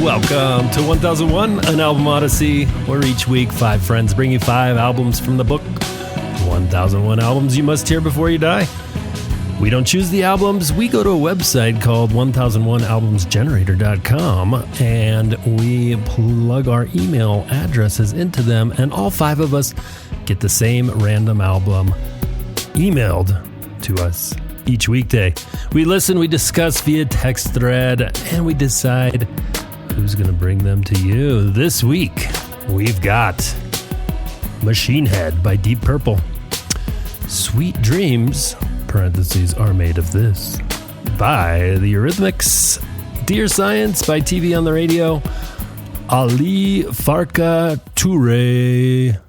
Welcome to 1001, an album odyssey, where each week 5 friends bring you 5 albums from the book 1001 Albums You Must Hear Before You Die. We don't choose the albums. We go to a website called 1001albumsgenerator.com and we plug our email addresses into them, and all 5 of us get the same random album emailed to us each weekday. We listen, we discuss via text thread, and we decide who's going to bring them to you. This week, we've got Machine Head by Deep Purple, Sweet Dreams, parentheses, are made of this, by the Eurythmics, Dear Science by TV on the Radio, Ali Farka Touré,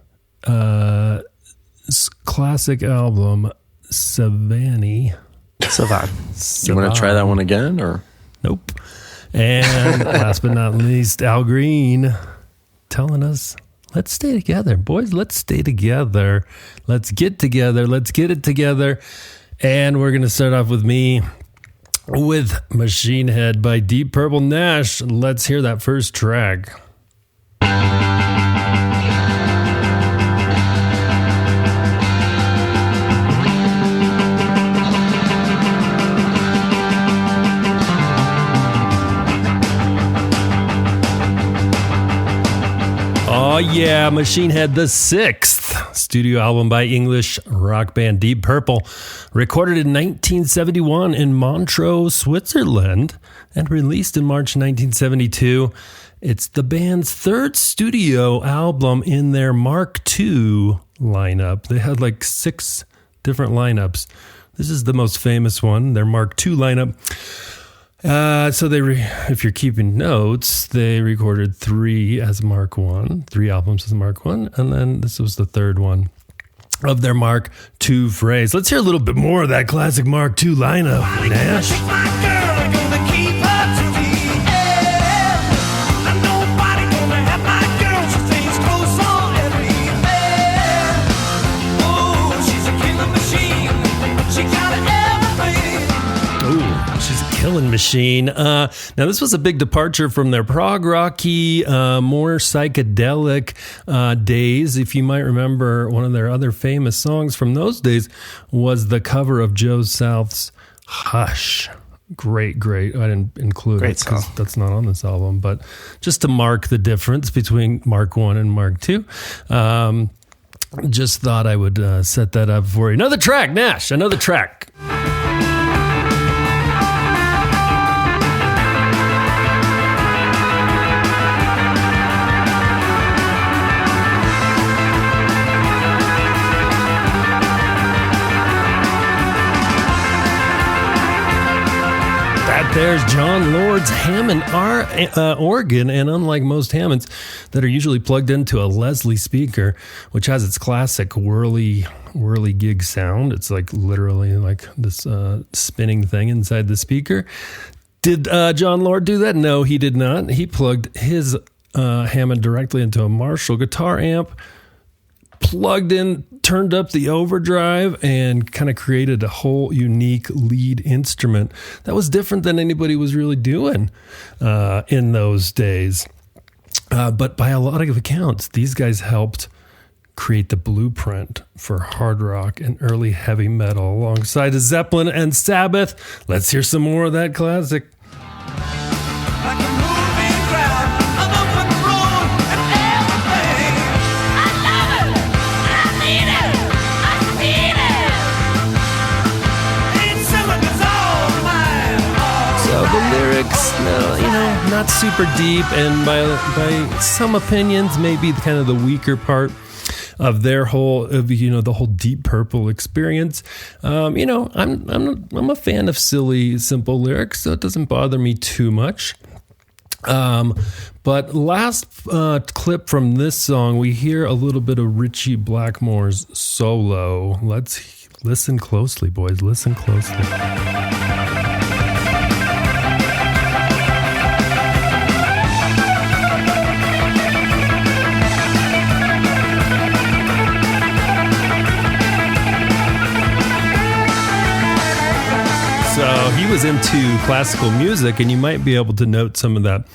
classic album, Savan. You want to try that one again, or? Nope. And last but not least, Al Green telling us, let's stay together, boys. Let's stay together. Let's get together. Let's get it together. And we're going to start off with me with Machine Head by Deep Purple. Nash, let's hear that first track. Oh yeah, Machine Head, the 6th studio album by English rock band Deep Purple, recorded in 1971 in Montreux, Switzerland, and released in March 1972. It's the band's 3rd studio album in their Mark II lineup. They had like 6 different lineups. This is the most famous one, their Mark II lineup. So if you're keeping notes, they recorded 3 as Mark I, 3 albums as Mark I, and then this was the 3rd one of their Mark II phrase. Let's hear a little bit more of that classic Mark II lineup, Nash. Killing machine. Now, this was a big departure from their prog rocky, more psychedelic days. If you might remember, one of their other famous songs from those days was the cover of Joe South's Hush. Great. I didn't include it because that's not on this album, but just to mark the difference between Mark I and Mark II. Just thought I would set that up for you. Another track, Nash, another track. There's John Lord's Hammond organ, and unlike most Hammonds that are usually plugged into a Leslie speaker, which has its classic whirly gig sound, it's like literally like this spinning thing inside the speaker. Did John Lord do that? No, he did not. He plugged his Hammond directly into a Marshall guitar amp, plugged in, turned up the overdrive, and kind of created a whole unique lead instrument that was different than anybody was really doing in those days. But by a lot of accounts, these guys helped create the blueprint for hard rock and early heavy metal alongside Zeppelin and Sabbath. Let's hear some more of that classic. Not super deep, and by some opinions, maybe kind of the weaker part of their whole, the whole Deep Purple experience. I'm a fan of silly, simple lyrics, so it doesn't bother me too much. But last clip from this song, we hear a little bit of Ritchie Blackmore's solo. Let's listen closely, boys. Listen closely. So he was into classical music, and you might be able to note some of that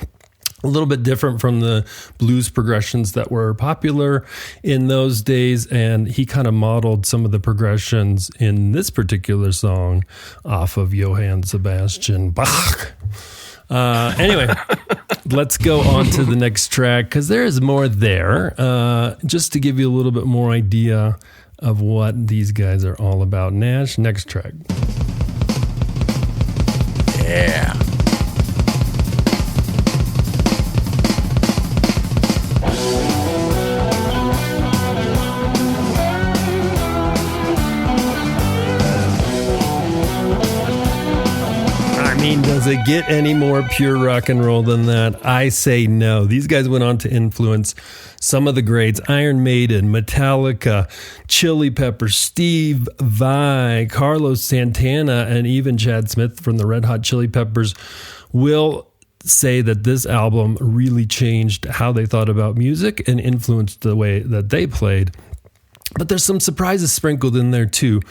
A little bit different from the blues progressions that were popular in those days. And he kind of modeled some of the progressions in this particular song off of Johann Sebastian Bach. Anyway, let's go on to the next track because there is more there. Just to give you a little bit more idea of what these guys are all about. Nash, next track. Yeah. Does it get any more pure rock and roll than that? I say no. These guys went on to influence some of the greats: Iron Maiden, Metallica, Chili Peppers, Steve Vai, Carlos Santana, and even Chad Smith from the Red Hot Chili Peppers will say that this album really changed how they thought about music and influenced the way that they played. But there's some surprises sprinkled in there too.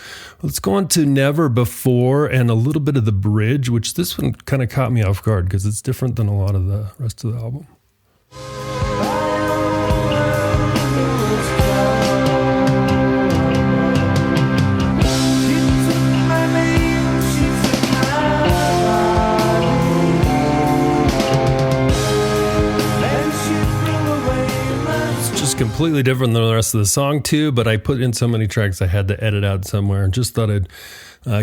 Let's go on to Never Before and a little bit of the bridge, which this one kind of caught me off guard because it's different than a lot of the rest of the album. Completely different than the rest of the song too, but I put in so many tracks I had to edit out somewhere and just thought I'd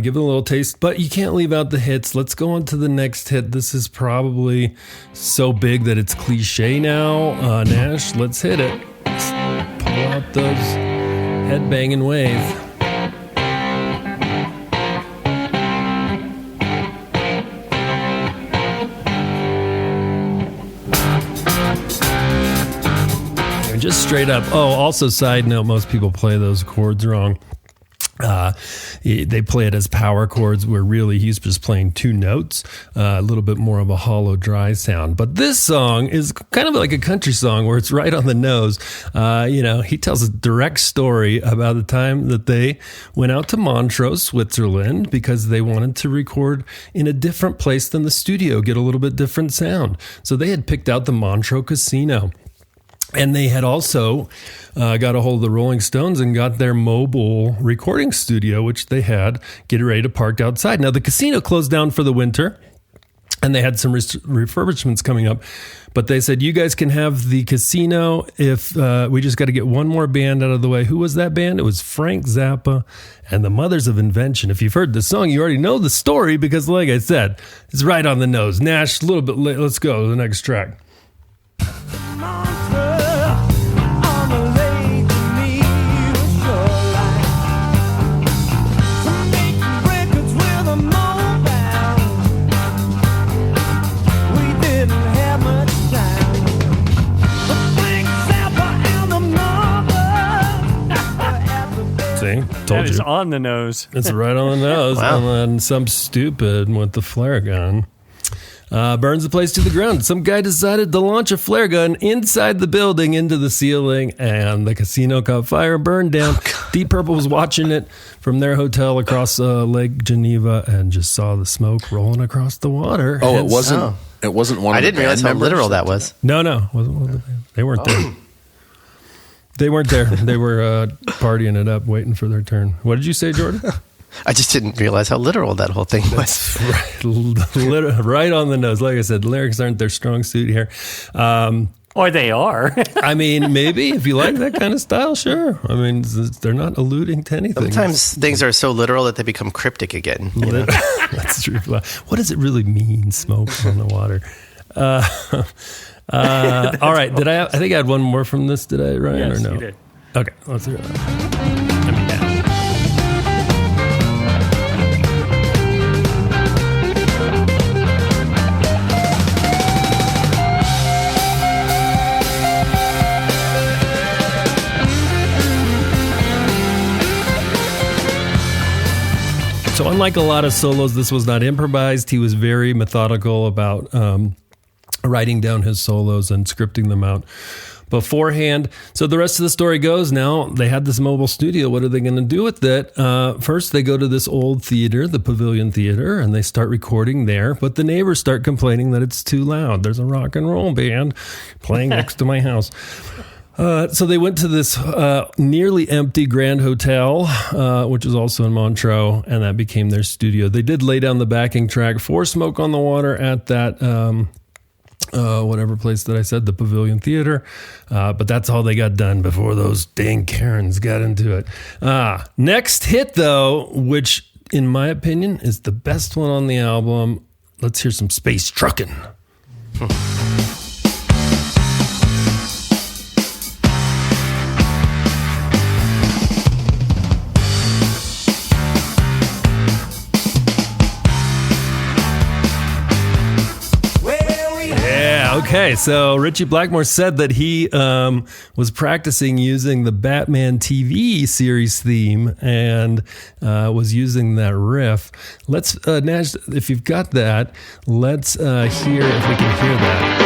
give it a little taste. But you can't leave out the hits. Let's go on to the next hit. This is probably so big that it's cliche now. Nash, let's hit it. Let's pull out those headbang and wave. Just straight up. Oh, also side note, most people play those chords wrong. They play it as power chords where really he's just playing two notes, a little bit more of a hollow, dry sound. But this song is kind of like a country song where it's right on the nose. He tells a direct story about the time that they went out to Montreux, Switzerland, because they wanted to record in a different place than the studio, get a little bit different sound. So they had picked out the Montreux Casino. And they had also got a hold of the Rolling Stones and got their mobile recording studio, which they had getting ready to park outside. Now, the casino closed down for the winter, and they had some refurbishments coming up. But they said, you guys can have the casino if we just got to get one more band out of the way. Who was that band? It was Frank Zappa and the Mothers of Invention. If you've heard the song, you already know the story because, like I said, it's right on the nose. Nash, a little bit late. Let's go to the next track. That is on the nose. It's right on the nose. Wow. And then some stupid with the flare gun burns the place to the ground. Some guy decided to launch a flare gun inside the building into the ceiling, and the casino caught fire and burned down. Deep Purple was watching it from their hotel across Lake Geneva and just saw the smoke rolling across the water. Oh, it wasn't. It wasn't one. I of the didn't realize band how members? literal that was. No, it wasn't one of the band. They weren't there. They weren't there. They were partying it up, waiting for their turn. What did you say, Jordan? I just didn't realize how literal that whole thing was. Right on the nose. Like I said, lyrics aren't their strong suit here. Or they are. I mean, maybe if you like that kind of style, sure. I mean, they're not alluding to anything. Sometimes things are so literal that they become cryptic again. You know? That's true. What does it really mean, smoke on the water? All right. I think I had one more from this. Did I, Ryan, Yes, or no? you did. Okay. Let's hear that. So unlike a lot of solos, this was not improvised. He was very methodical about writing down his solos and scripting them out. beforehand. So the rest of the story goes, now they had this mobile studio. What are they going to do with it? First, they go to this old theater, the Pavilion Theater, and they start recording there. But the neighbors start complaining that it's too loud. There's a rock and roll band playing next to my house. So they went to this nearly empty Grand Hotel, which is also in Montreux, and that became their studio. They did lay down the backing track for Smoke on the Water at that whatever place that I said, the Pavilion Theater. But that's all they got done before those dang Karens got into it. Next hit, though, which in my opinion is the best one on the album. Let's hear some Space Truckin'. Okay, so Richie Blackmore said that he was practicing using the Batman TV series theme and was using that riff. Let's, Nash, if you've got that, let's hear if we can hear that.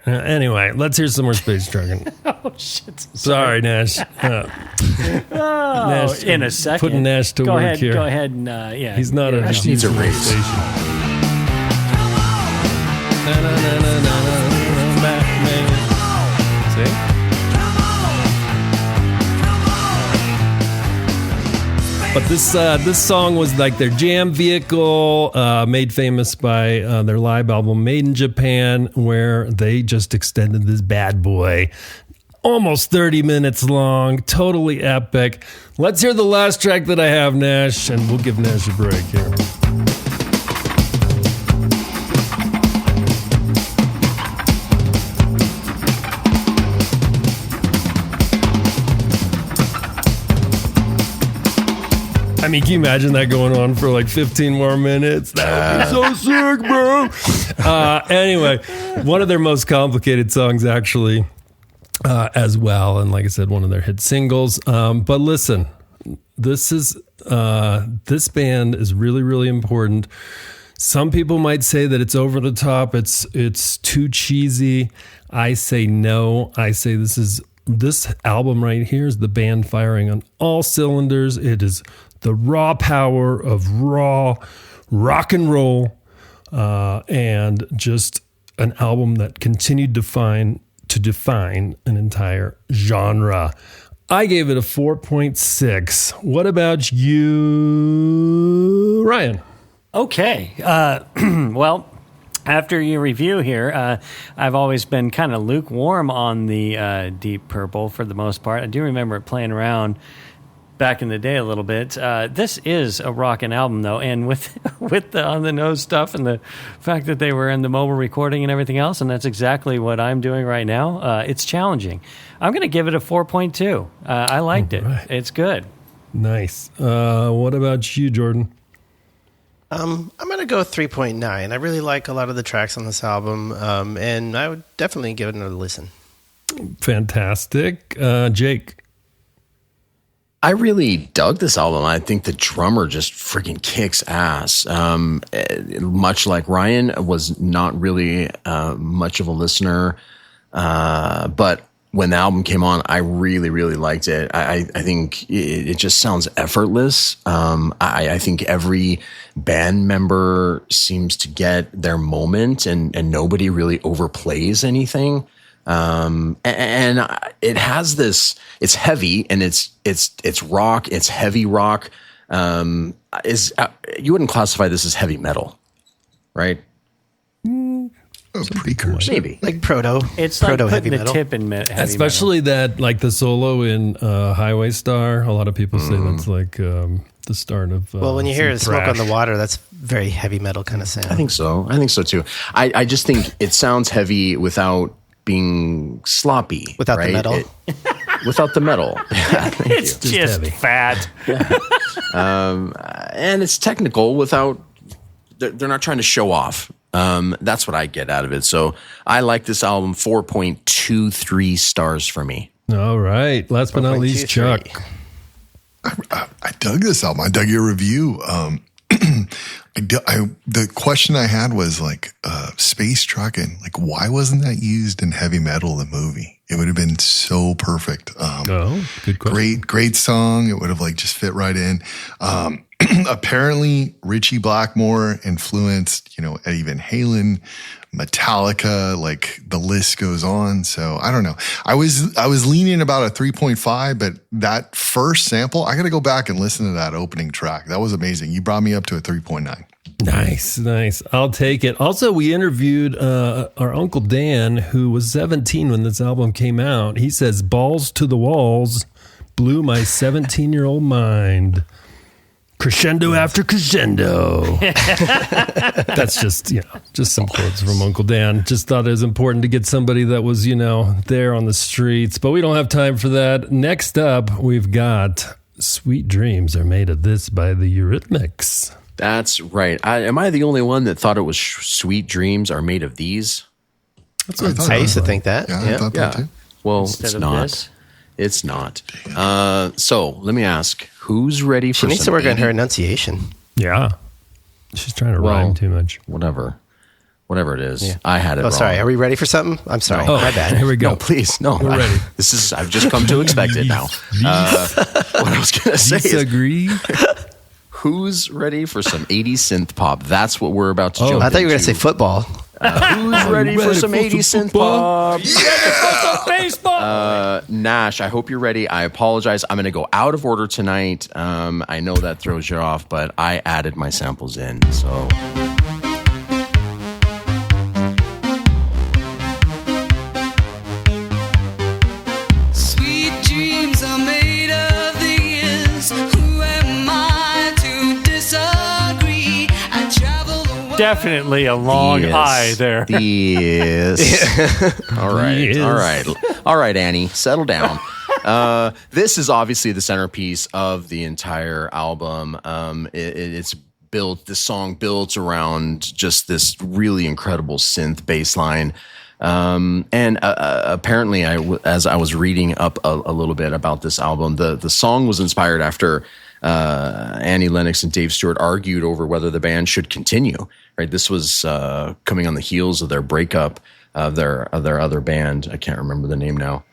Anyway, let's hear some more Space Truckin'. Oh, shit. Sorry, Nash. Nash, in a second. Putting Nash to work here. Go ahead and, yeah. He's not a Nash needs a raise. See? But this song was like their jam vehicle, made famous by their live album Made in Japan, where they just extended this bad boy. Almost 30 minutes long, totally epic. Let's hear the last track that I have, Nash, and we'll give Nash a break here. I mean, can you imagine that going on for like 15 more minutes? That would be so sick, bro. Anyway, one of their most complicated songs, actually, as well. And like I said, one of their hit singles. But listen, this band is really, really important. Some people might say that it's over the top. It's too cheesy. I say no. I say this album right here is the band firing on all cylinders. It is the raw power of raw rock and roll, and just an album that continued to define an entire genre. I gave it a 4.6. What about you, Ryan? Okay. Well, after your review here, I've always been kind of lukewarm on the Deep Purple for the most part. I do remember it playing around back in the day a little bit. This is a rockin' album, though, and with the on-the-nose stuff and the fact that they were in the mobile recording and everything else, and that's exactly what I'm doing right now, it's challenging. I'm going to give it a 4.2. I liked it. It's good. Nice. What about you, Jordan? I'm going to go 3.9. I really like a lot of the tracks on this album, and I would definitely give it another listen. Fantastic. Jake? I really dug this album. I think the drummer just freaking kicks ass. Much like Ryan, was not really much of a listener, but when the album came on, I really, really liked it. I think it just sounds effortless. I think every band member seems to get their moment, and nobody really overplays anything. And it has this, it's heavy and it's rock, it's heavy rock. You wouldn't classify this as heavy metal, right? A precursor. Maybe. Like proto. It's like proto putting heavy the metal. tip in heavy Especially that, like the solo in Highway Star. A lot of people say that's like the start of. Well, when you hear Smoke on thrash. the Water, that's very heavy metal kind of sound. I think so. I think so too. I just think it sounds heavy without being sloppy. Without the right? metal. Without the metal. Yeah, thank you. It's just heavy. fat. And it's technical without, they're not trying to show off. That's what I get out of it. So I like this album. 4.23 stars for me. All right. Last but not least, Chuck. I dug this album. I dug your review. The question I had was like, space trucking. Like, why wasn't that used in Heavy Metal, the movie? It would have been so perfect. Good question. Great song. It would have like just fit right in. Apparently Richie Blackmore influenced, Eddie Van Halen, Metallica, like the list goes on. So I don't know. I was leaning about a 3.5, but that first sample, I got to go back and listen to that opening track. That was amazing. You brought me up to a 3.9. Nice. I'll take it. Also, we interviewed our Uncle Dan, who was 17 when this album came out. He says, "Balls to the walls blew my 17-year-old mind. Crescendo after crescendo." That's just some quotes from Uncle Dan. Just thought it was important to get somebody that was, there on the streets. But we don't have time for that. Next up, we've got Sweet Dreams Are Made of This by the Eurythmics. That's right. Am I the only one that thought it was Sweet Dreams Are Made of These? That's what I used to think that. Yeah, I thought that too. Well, Instead it's of not. this? It's not. So let me ask, who's ready for She needs to work on her enunciation. Yeah. She's trying to rhyme too much. Whatever it is. Yeah. I had it Oh, wrong. sorry. Are we ready for something? I'm sorry. Oh, My bad. Here we go. No, please. No. We're ready. I've just come to expect it now. What I was going to say is, Disagree. who's ready for some 80s synth pop? That's what we're about to jump I thought you were going to say into. football. Who's ready for some 80s synth pop? Baseball. Nash, I hope you're ready. I apologize. I'm going to go out of order tonight. I know that throws you off, but I added my samples in. So Sweet dreams are made of these. Who am I to disagree? I travel the world. Definitely a long I there. Yes. All right, Annie, settle down. This is obviously the centerpiece of the entire album. It's built. This song builds around just this really incredible synth bass line. And apparently, as I was reading up a little bit about this album, the song was inspired after Annie Lennox and Dave Stewart argued over whether the band should continue. Right, this was coming on the heels of their breakup of their other band. I can't remember the name now,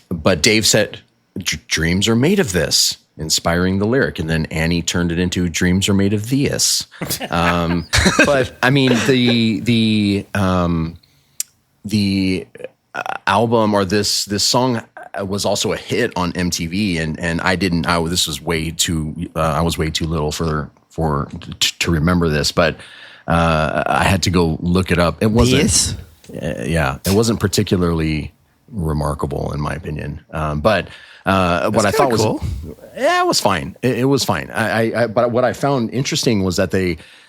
but Dave said, "Dreams are made of this," inspiring the lyric, and then Annie turned it into "Dreams are made of this." But I mean, the album or this song was also a hit on MTV, and I was way too little to remember this, but I had to go look it up. It wasn't, it wasn't particularly remarkable in my opinion. But what I thought was, cool. It was fine. It was fine. But what I found interesting was that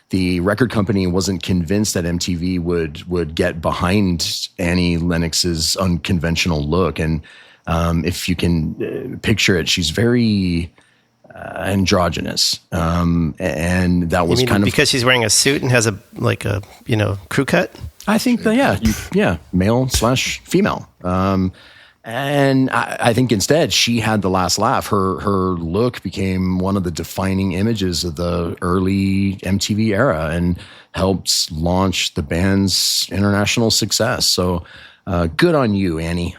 the record company wasn't convinced that MTV would get behind Annie Lennox's unconventional look. And if you can picture it, she's very androgynous. And that was kind of because she's wearing a suit and has a crew cut. I think that, male/female. And I think instead she had the last laugh. Her look became one of the defining images of the early MTV era and helped launch the band's international success. So good on you, Annie.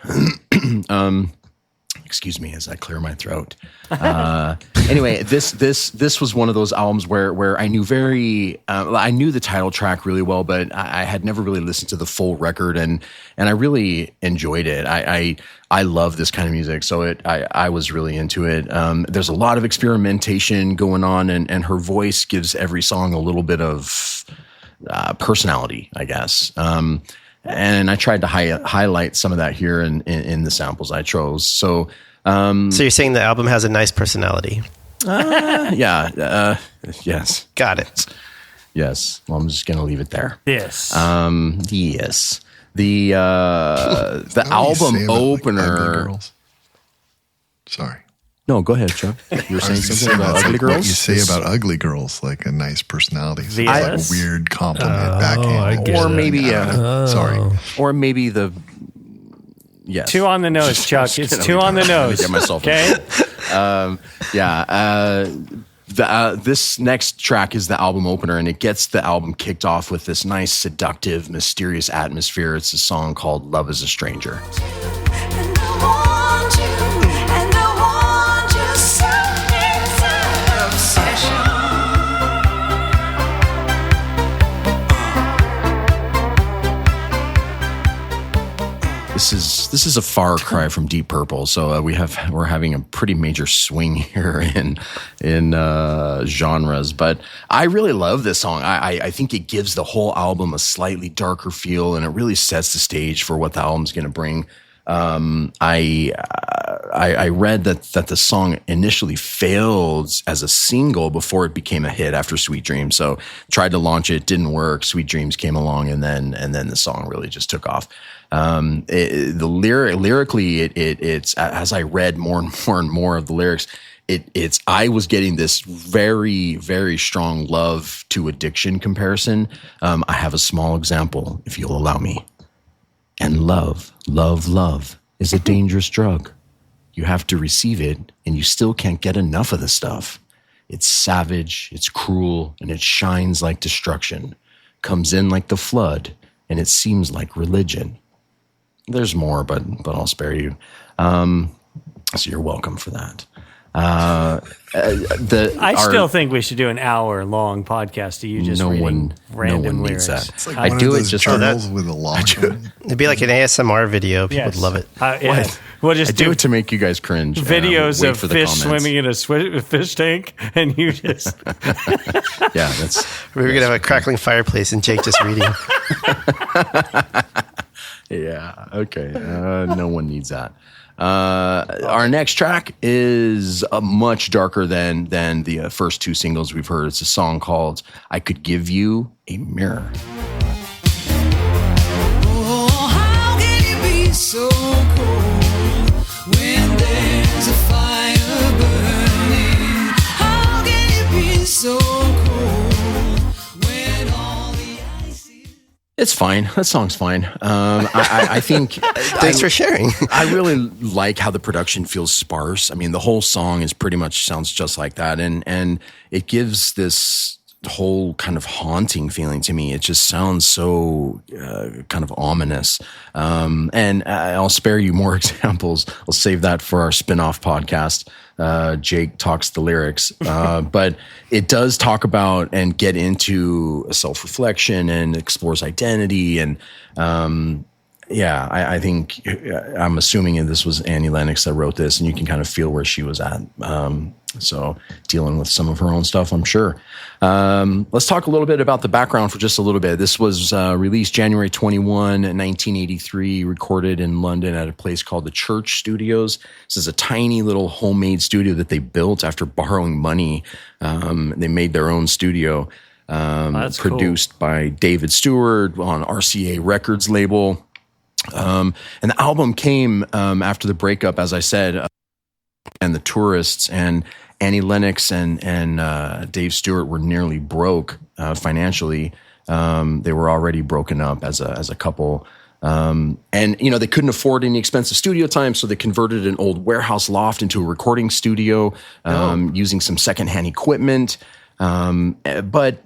Excuse me as I clear my throat. Anyway, this was one of those albums where I knew I knew the title track really well, but I had never really listened to the full record, and I really enjoyed it. I love this kind of music, so I was really into it. There's a lot of experimentation going on, and her voice gives every song a little bit of personality, I guess. And I tried to highlight some of that here in the samples I chose. So you're saying the album has a nice personality? Yeah. Yes. Got it. Yes. Well, I'm just going to leave it there. Yes. Yes. The album opener. Sorry. No, go ahead, Chuck. You were saying something about ugly girls? What you say about ugly girls, like a nice personality. So it's Yes. like a weird compliment backhand. I get Or it. maybe, sorry. or maybe the. Yes. 2 on the nose, Chuck. It's 2 on the nose. Get myself okay. This next track is the album opener, and it gets the album kicked off with this nice, seductive, mysterious atmosphere. It's a song called Love is a Stranger. And I want you, and I want you so inside obsession. This is a far cry from Deep Purple. So we're having a pretty major swing here in genres. But I really love this song. I think it gives the whole album a slightly darker feel, and it really sets the stage for what the album's going to bring. I read that the song initially failed as a single before it became a hit after Sweet Dreams. So tried to launch it, didn't work. Sweet Dreams came along, and then the song really just took off. Lyrically, it's as I read more and more of the lyrics, I was getting this very, very strong love to addiction comparison. I have a small example, if you'll allow me. And love is a dangerous drug. You have to receive it, and you still can't get enough of the stuff. It's savage, it's cruel, and it shines like destruction. Comes in like the flood, and it seems like religion. There's more, but I'll spare you. So you're welcome for that. I still think we should do an hour-long podcast of you just reading random lyrics. Needs that. It's like I one do of it those just journals with a lock on it. It'd be like an ASMR video. People would love it. Yeah. We'll just I do it to make you guys cringe. videos wait of for the fish comments. swimming in a fish tank, and you just Yeah, that's. We were going to have a crackling fireplace and Jake just reading. Yeah. Okay. No one needs that. Our next track is much darker than the first two singles we've heard. It's a song called "I Could Give You a Mirror." Oh, how can you be so cold when there's a fire burning? How can you be so cold when all the ice is... It's fine. That song's fine. I think. Thanks for sharing. I really like how the production feels sparse. I mean, the whole song is pretty much sounds just like that, and it gives this whole kind of haunting feeling to me. It just sounds so kind of ominous. And I'll spare you more examples. I'll save that for our spin-off podcast. Jake talks the lyrics, but it does talk about and get into self-reflection and explores identity. And I think I'm assuming this was Annie Lennox that wrote this, and you can kind of feel where she was at. So dealing with some of her own stuff, I'm sure. Let's talk a little bit about the background for just a little bit. This was released January 21, 1983, recorded in London at a place called the Church Studios. This is a tiny little homemade studio that they built after borrowing money. They made their own studio, produced by David Stewart on RCA Records label. And the album came after the breakup, as I said, and the Tourists, and Annie Lennox and Dave Stewart were nearly broke financially. They were already broken up as a couple. And they couldn't afford any expensive studio time, so they converted an old warehouse loft into a recording studio using some secondhand equipment. But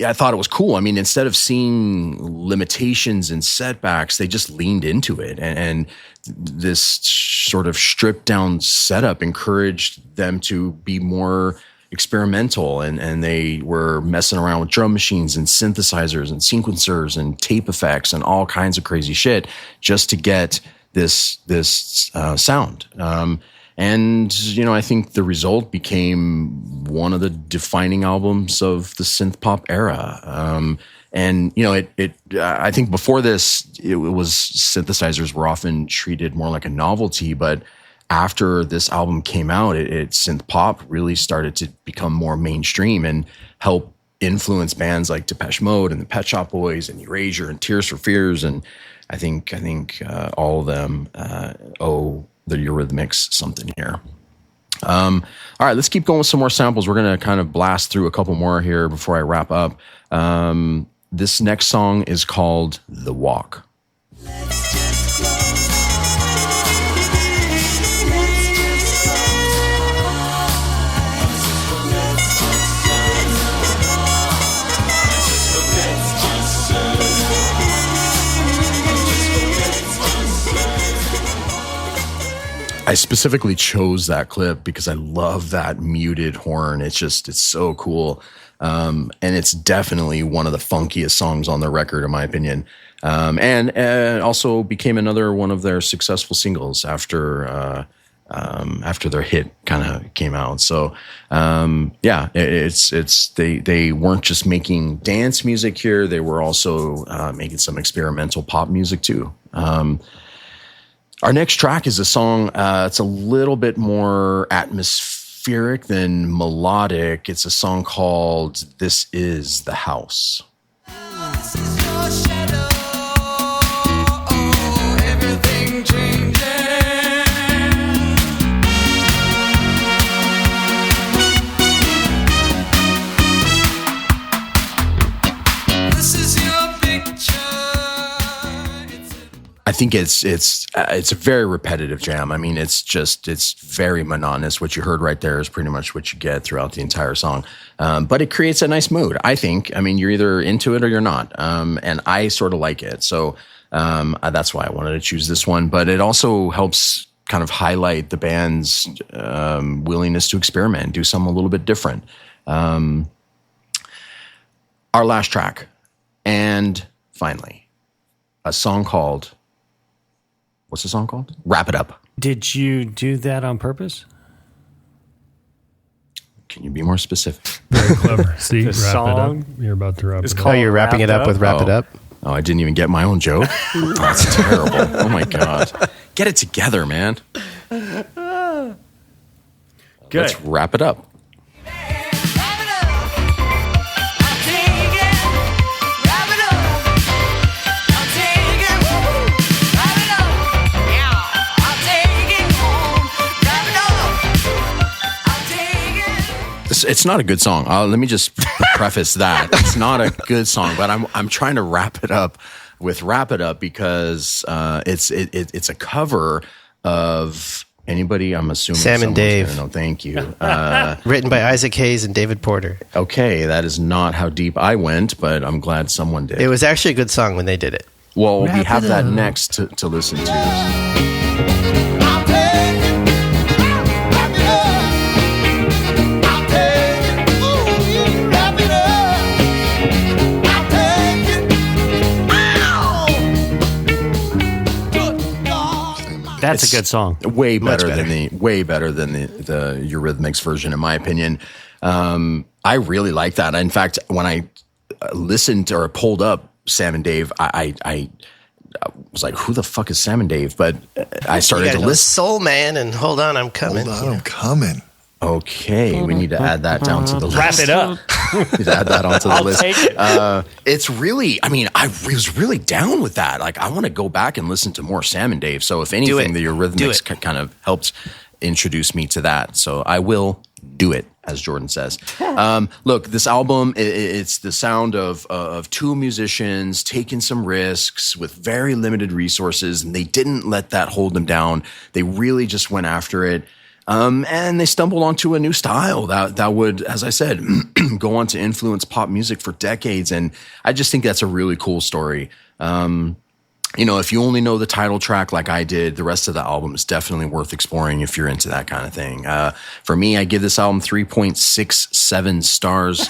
I thought it was cool. I mean, instead of seeing limitations and setbacks, they just leaned into it. And this sort of stripped down setup encouraged them to be more experimental. And they were messing around with drum machines and synthesizers and sequencers and tape effects and all kinds of crazy shit just to get this sound. And, I think the result became one of the defining albums of the synth pop era. I think before this, it was synthesizers were often treated more like a novelty, but after this album came out, synth pop really started to become more mainstream and help influence bands like Depeche Mode and the Pet Shop Boys and Erasure and Tears for Fears. And I think all of them owe the Eurythmics something here. All right, let's keep going with some more samples. We're going to kind of blast through a couple more here before I wrap up. This next song is called The Walk. Let's just close our eyes. Let's just close our I specifically chose that clip because I love that muted horn. It's so cool. And it's definitely one of the funkiest songs on the record, in my opinion. And also became another one of their successful singles after their hit kind of came out. So, they weren't just making dance music here. They were also making some experimental pop music too. Our next track is a song. It's a little bit more atmospheric than melodic. It's a song called "This Is the House." This is your shadow. Everything changes. This is your picture. I think it's a very repetitive jam. I mean, it's very monotonous. What you heard right there is pretty much what you get throughout the entire song. But it creates a nice mood, I think. I mean, you're either into it or you're not. And I sort of like it. So that's why I wanted to choose this one. But it also helps kind of highlight the band's willingness to experiment, do something a little bit different. Our last track. And finally, a song called... What's the song called? Wrap It Up. Did you do that on purpose? Can you be more specific? Very clever. See, wrap song it up. You're about to wrap it up. Oh, you're wrapping it up with Wrap It Up? Oh, I didn't even get my own joke. That's terrible. Oh my God. Get it together, man. Good. Let's wrap it up. Wrap it up. I'll take it. Wrap it up. I'll take it. Woo. Wrap it up. Yeah. I'll take it home. Wrap it up. I'll take it. It's not a good song. Let me just preface that. It's not a good song, but I'm trying to wrap it up with Wrap It Up because it's a cover of anybody, I'm assuming. Sam and Dave. No, thank you. Written by Isaac Hayes and David Porter. Okay, that is not how deep I went, but I'm glad someone did. It was actually a good song when they did it. Well, we Wrap have it that up. next to listen to. I'll take it. Wrap it up. I'll take it. Ooh, you wrap it up. I'll take it. Ow! Good God. That's a good song. Way better, better. than the Eurythmics version, in my opinion. I really like that. In fact, when I listened or pulled up Sam and Dave, I was like, "Who the fuck is Sam and Dave?" But I started to listen. Soul Man and Hold On, I'm Coming. Hold on, I'm coming. Okay, we need to add that down to the list. Wrap it up. We need to add that onto the I'll list. take it. It's really, I mean, I was really down with that. Like, I want to go back and listen to more Sam and Dave. So, if anything, the Eurythmics kind of helped introduce me to that. So, I will do it, as Jordan says. Look, this album, it's the sound of two musicians taking some risks with very limited resources, and they didn't let that hold them down. They really just went after it. And they stumbled onto a new style that would, as I said, go on to influence pop music for decades. And I just think that's a really cool story. If you only know the title track like I did, the rest of the album is definitely worth exploring if you're into that kind of thing. For me, I give this album 3.67 stars.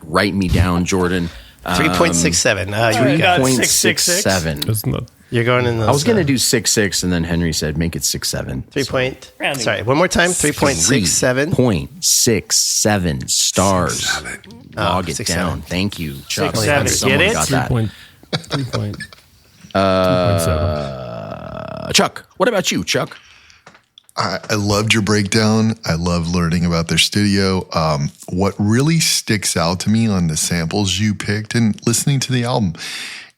Write me down, Jordan. 3.67. You got 3.67. That's not. You're going in those. I was going to do 6.6, and then Henry said, make it 6.7. 3 point. Sorry, one more time. 3.67. 3.67 stars. Log it 6.7. down. Thank you, Chuck. 6.7. Glad someone Get it? got that. 3.7. Chuck, what about you, Chuck? I loved your breakdown. I love learning about their studio. What really sticks out to me on the samples you picked and listening to the album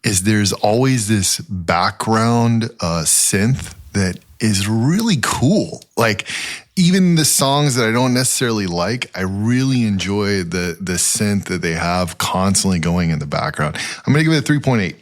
is there's always this background synth that is really cool. Like even the songs that I don't necessarily like, I really enjoy the synth that they have constantly going in the background. I'm going to give it a 3.8.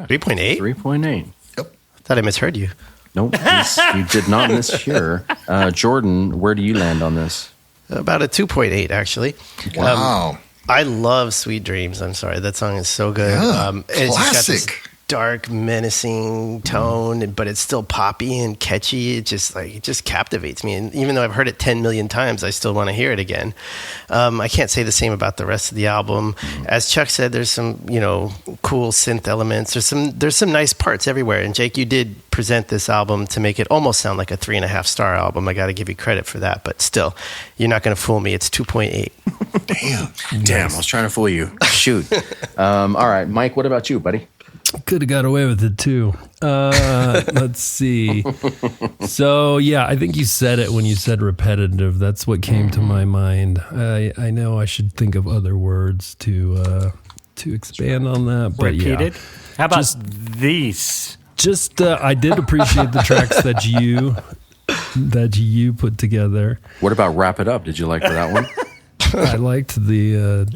3.8? 3.8. Yep. Thought I misheard you. Nope, you did not mishear. Jordan, where do you land on this? About a 2.8, actually. Wow. I love Sweet Dreams. I'm sorry. That song is so good. Yeah, It's just got this classic. dark, menacing tone, but it's still poppy and catchy. It just captivates me. And even though I've heard it 10 million times, I still want to hear it again. I can't say the same about the rest of the album. As Chuck said, there's some, cool synth elements. There's some nice parts everywhere. And Jake, you did present this album to make it almost sound like a 3.5-star album. I got to give you credit for that. But still, you're not going to fool me. It's 2.8. Damn, I was trying to fool you. Shoot. All right, Mike, what about you, buddy? Could have got away with it too. Let's see. So yeah, I think you said it when you said repetitive. That's what came to my mind. I know I should think of other words to expand on that. But Repeat yeah. it. How about these? I did appreciate the tracks that you put together. What about Wrap It Up? Did you like for that one? I liked the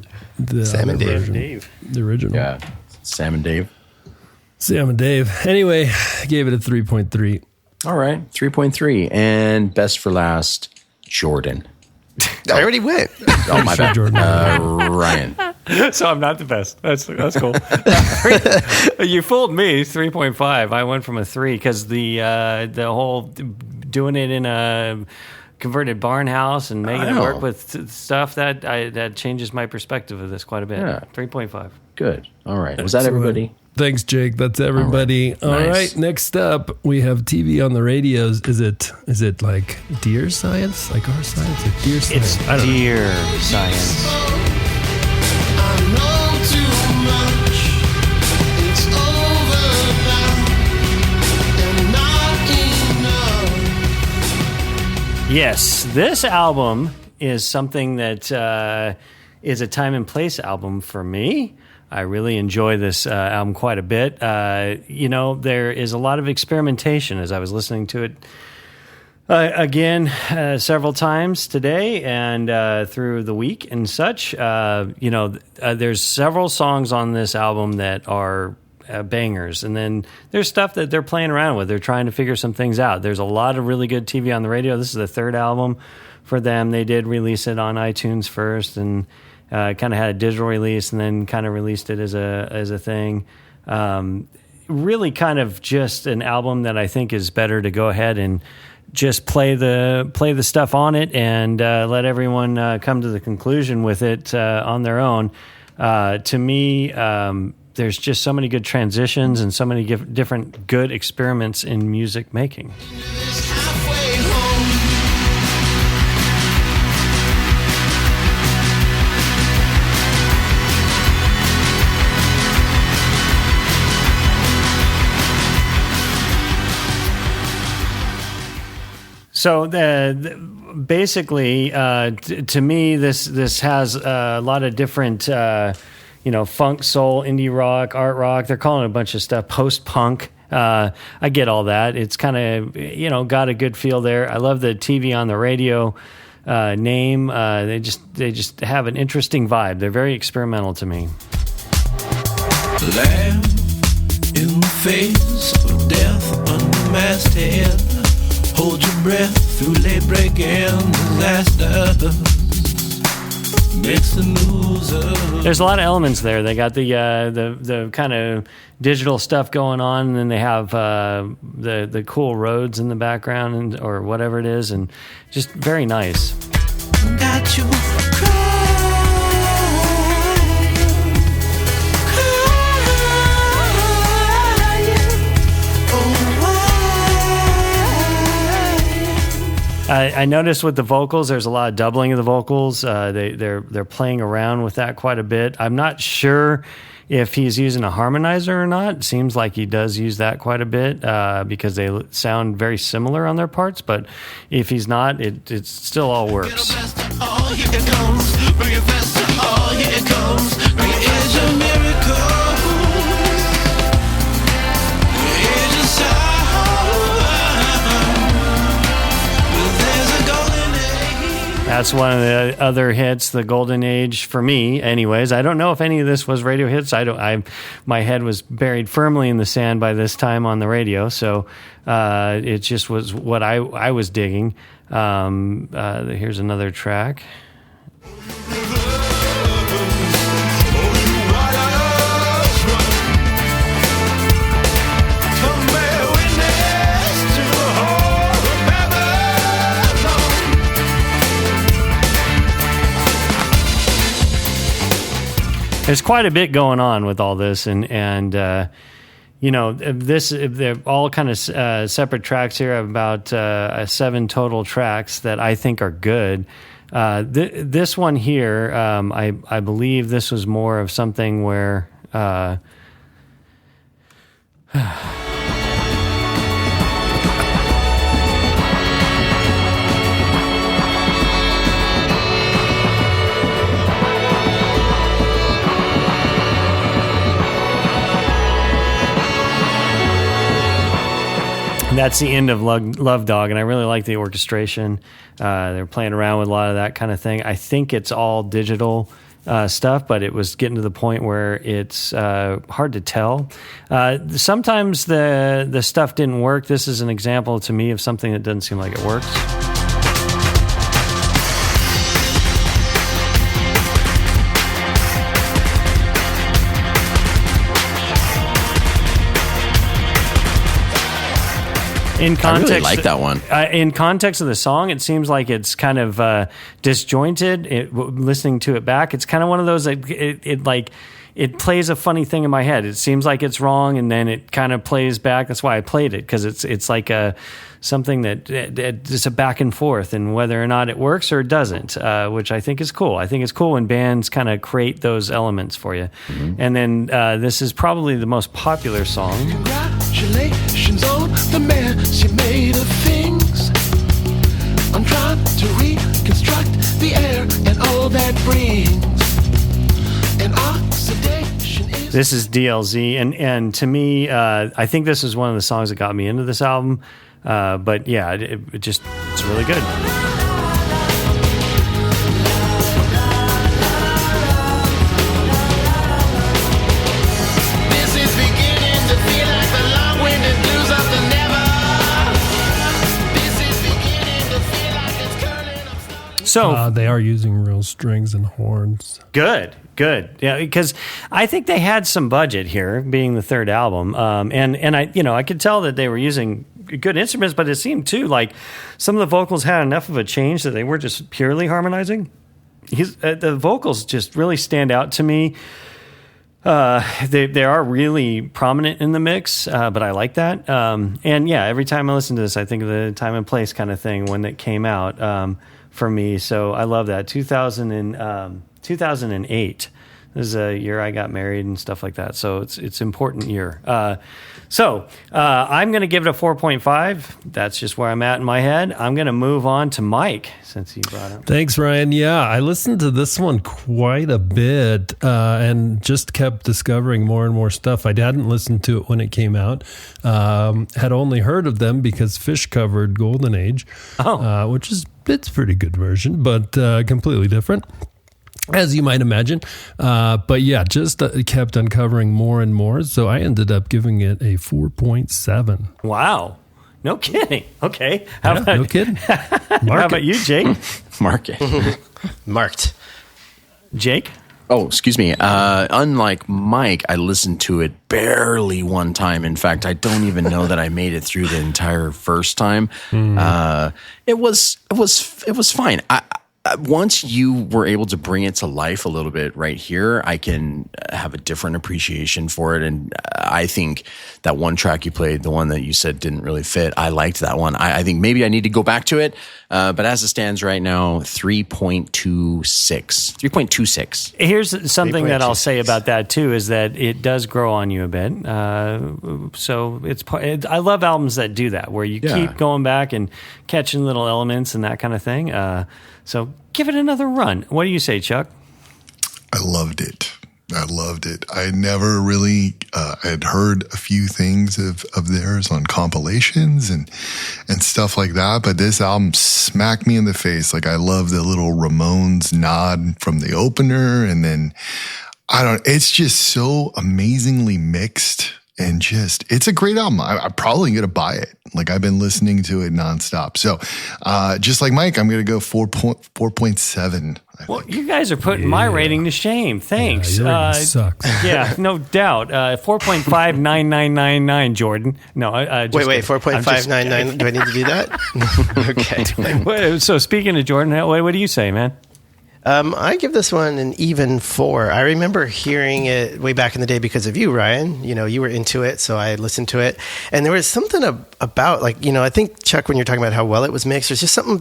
Sam and Dave. version, the original. Yeah, Sam and Dave. Sam and Dave. Anyway, I gave it a 3.3. All right, 3.3. And best for last, Jordan. I already went. Oh, my bad. Jordan. Ryan. So I'm not the best. That's cool. You fooled me. 3.5. I went from a 3 because the whole doing it in a converted barn house and making it work with stuff that changes my perspective of this quite a bit. Yeah. 3.5. Good. All right. Was that everybody? Thanks, Jake. That's everybody. All right. Next up, we have TV on the radios. Is it like Dear Science? Like our science? Like Dear Science? It's Dear Science. I know too much. It's over now, and not enough. Yes, this album is something that is a time and place album for me. I really enjoy this album quite a bit. There is a lot of experimentation as I was listening to it again several times today and through the week and such. There's several songs on this album that are bangers, and then there's stuff that they're playing around with. They're trying to figure some things out. There's a lot of really good TV on the radio. This is the third album for them. They did release it on iTunes first, and kind of had a digital release, and then kind of released it as a thing. Really, kind of just an album that I think is better to go ahead and just play the stuff on it and let everyone come to the conclusion with it on their own. To me, there's just so many good transitions and so many different good experiments in music making. It's halfway home. So basically, to me, this has a lot of different, funk, soul, indie rock, art rock. They're calling it a bunch of stuff, post-punk. I get all that. It's kind of, got a good feel there. I love the TV on the radio name. They just have an interesting vibe. They're very experimental to me. Laugh in the face of death under masthead. Hold your breath through late-breaking disasters. Mix the news up. There's a lot of elements there. They got the kind of digital stuff going on, and then they have the cool roads in the background or whatever it is, and just very nice. Got you I noticed with the vocals, there's a lot of doubling of the vocals. They're playing around with that quite a bit. I'm not sure if he's using a harmonizer or not. It seems like he does use that quite a bit because they sound very similar on their parts. But if he's not, it still all works. Oh, here it comes. Bring it faster. Oh, here it comes. Bring it is your miracle. Here's your sound. There's a golden age. That's one of the other hits, the golden age for me. Anyways, I don't know if any of this was radio hits. My head was buried firmly in the sand by this time on the radio, so it just was what I was digging. Here's another track. There's quite a bit going on with all this, and they're all kind of separate tracks here. I have about 7 total tracks that I think are good. This one here, I believe this was more of something where. That's the end of Love Dog, and I really like the orchestration. They're playing around with a lot of that kind of thing. I think it's all digital stuff, but it was getting to the point where it's hard to tell. Sometimes the stuff didn't work. This is an example to me of something that doesn't seem like it works. In context, I really like that one. In context of the song, it seems like it's kind of disjointed. Listening to it back, it's kind of one of those that it plays a funny thing in my head. It seems like it's wrong, and then it kind of plays back. That's why I played it, because it's like something that it's a back and forth, and whether or not it works or it doesn't, which I think is cool. I think it's cool when bands kind of create those elements for you. Mm-hmm. And then this is probably the most popular song. Congratulations on the mess you made of things. I'm trying to reconstruct the air and all that brings. And oxidation is... This is DLZ, and to me, I think this is one of the songs that got me into this album. But yeah, it's really good. So they are using real strings and horns. Good. Yeah, because I think they had some budget here, being the third album, and I could tell that they were using good instruments, but it seemed too like some of the vocals had enough of a change that they were just purely harmonizing. The vocals just really stand out to me. They are really prominent in the mix, but I like that. And yeah, every time I listen to this, I think of the time and place kind of thing when it came out for me. So I love that. 2008. This is a year I got married and stuff like that. So it's an important year. I'm going to give it a 4.5. That's just where I'm at in my head. I'm going to move on to Mike, since you brought it up. Thanks, Ryan. Yeah, I listened to this one quite a bit and just kept discovering more and more stuff. I hadn't listened to it when it came out. Had only heard of them because Fish covered Golden Age, which is it's a pretty good version, but completely different, as you might imagine. But yeah, just kept uncovering more and more. So I ended up giving it a 4.7. Wow. No kidding. Okay. No kidding. How about you, Jake? Mark it. Marked. Jake? Oh, excuse me. Unlike Mike, I listened to it barely one time. In fact, I don't even know that I made it through the entire first time. It was fine. Once you were able to bring it to life a little bit right here, I can have a different appreciation for it. And I think that one track you played, the one that you said didn't really fit, I liked that one. I think maybe I need to go back to it. But as it stands right now, 3.26. Here's something that I'll say about that too, is that it does grow on you a bit. So I love albums that do that, where you keep going back and catching little elements and that kind of thing. So give it another run. What do you say, Chuck? I loved it. I never really, I had heard a few things of theirs on compilations and stuff like that, but this album smacked me in the face. Like, I love the little Ramones nod from the opener, and then it's just so amazingly mixed. And it's a great album. I'm probably going to buy it. Like, I've been listening to it nonstop. So, just like Mike, I'm going to go 4.7. Well, you guys are putting my rating to shame. Thanks. Yeah, your rating sucks. Yeah, no doubt. 4.59999, Jordan. No, wait, 4.599. Do I need to do that? Okay. So, speaking of Jordan, what do you say, man? I give this one an even 4. I remember hearing it way back in the day because of you, Ryan. You were into it, so I listened to it. And there was something about, I think, Chuck, when you're talking about how well it was mixed, there's just something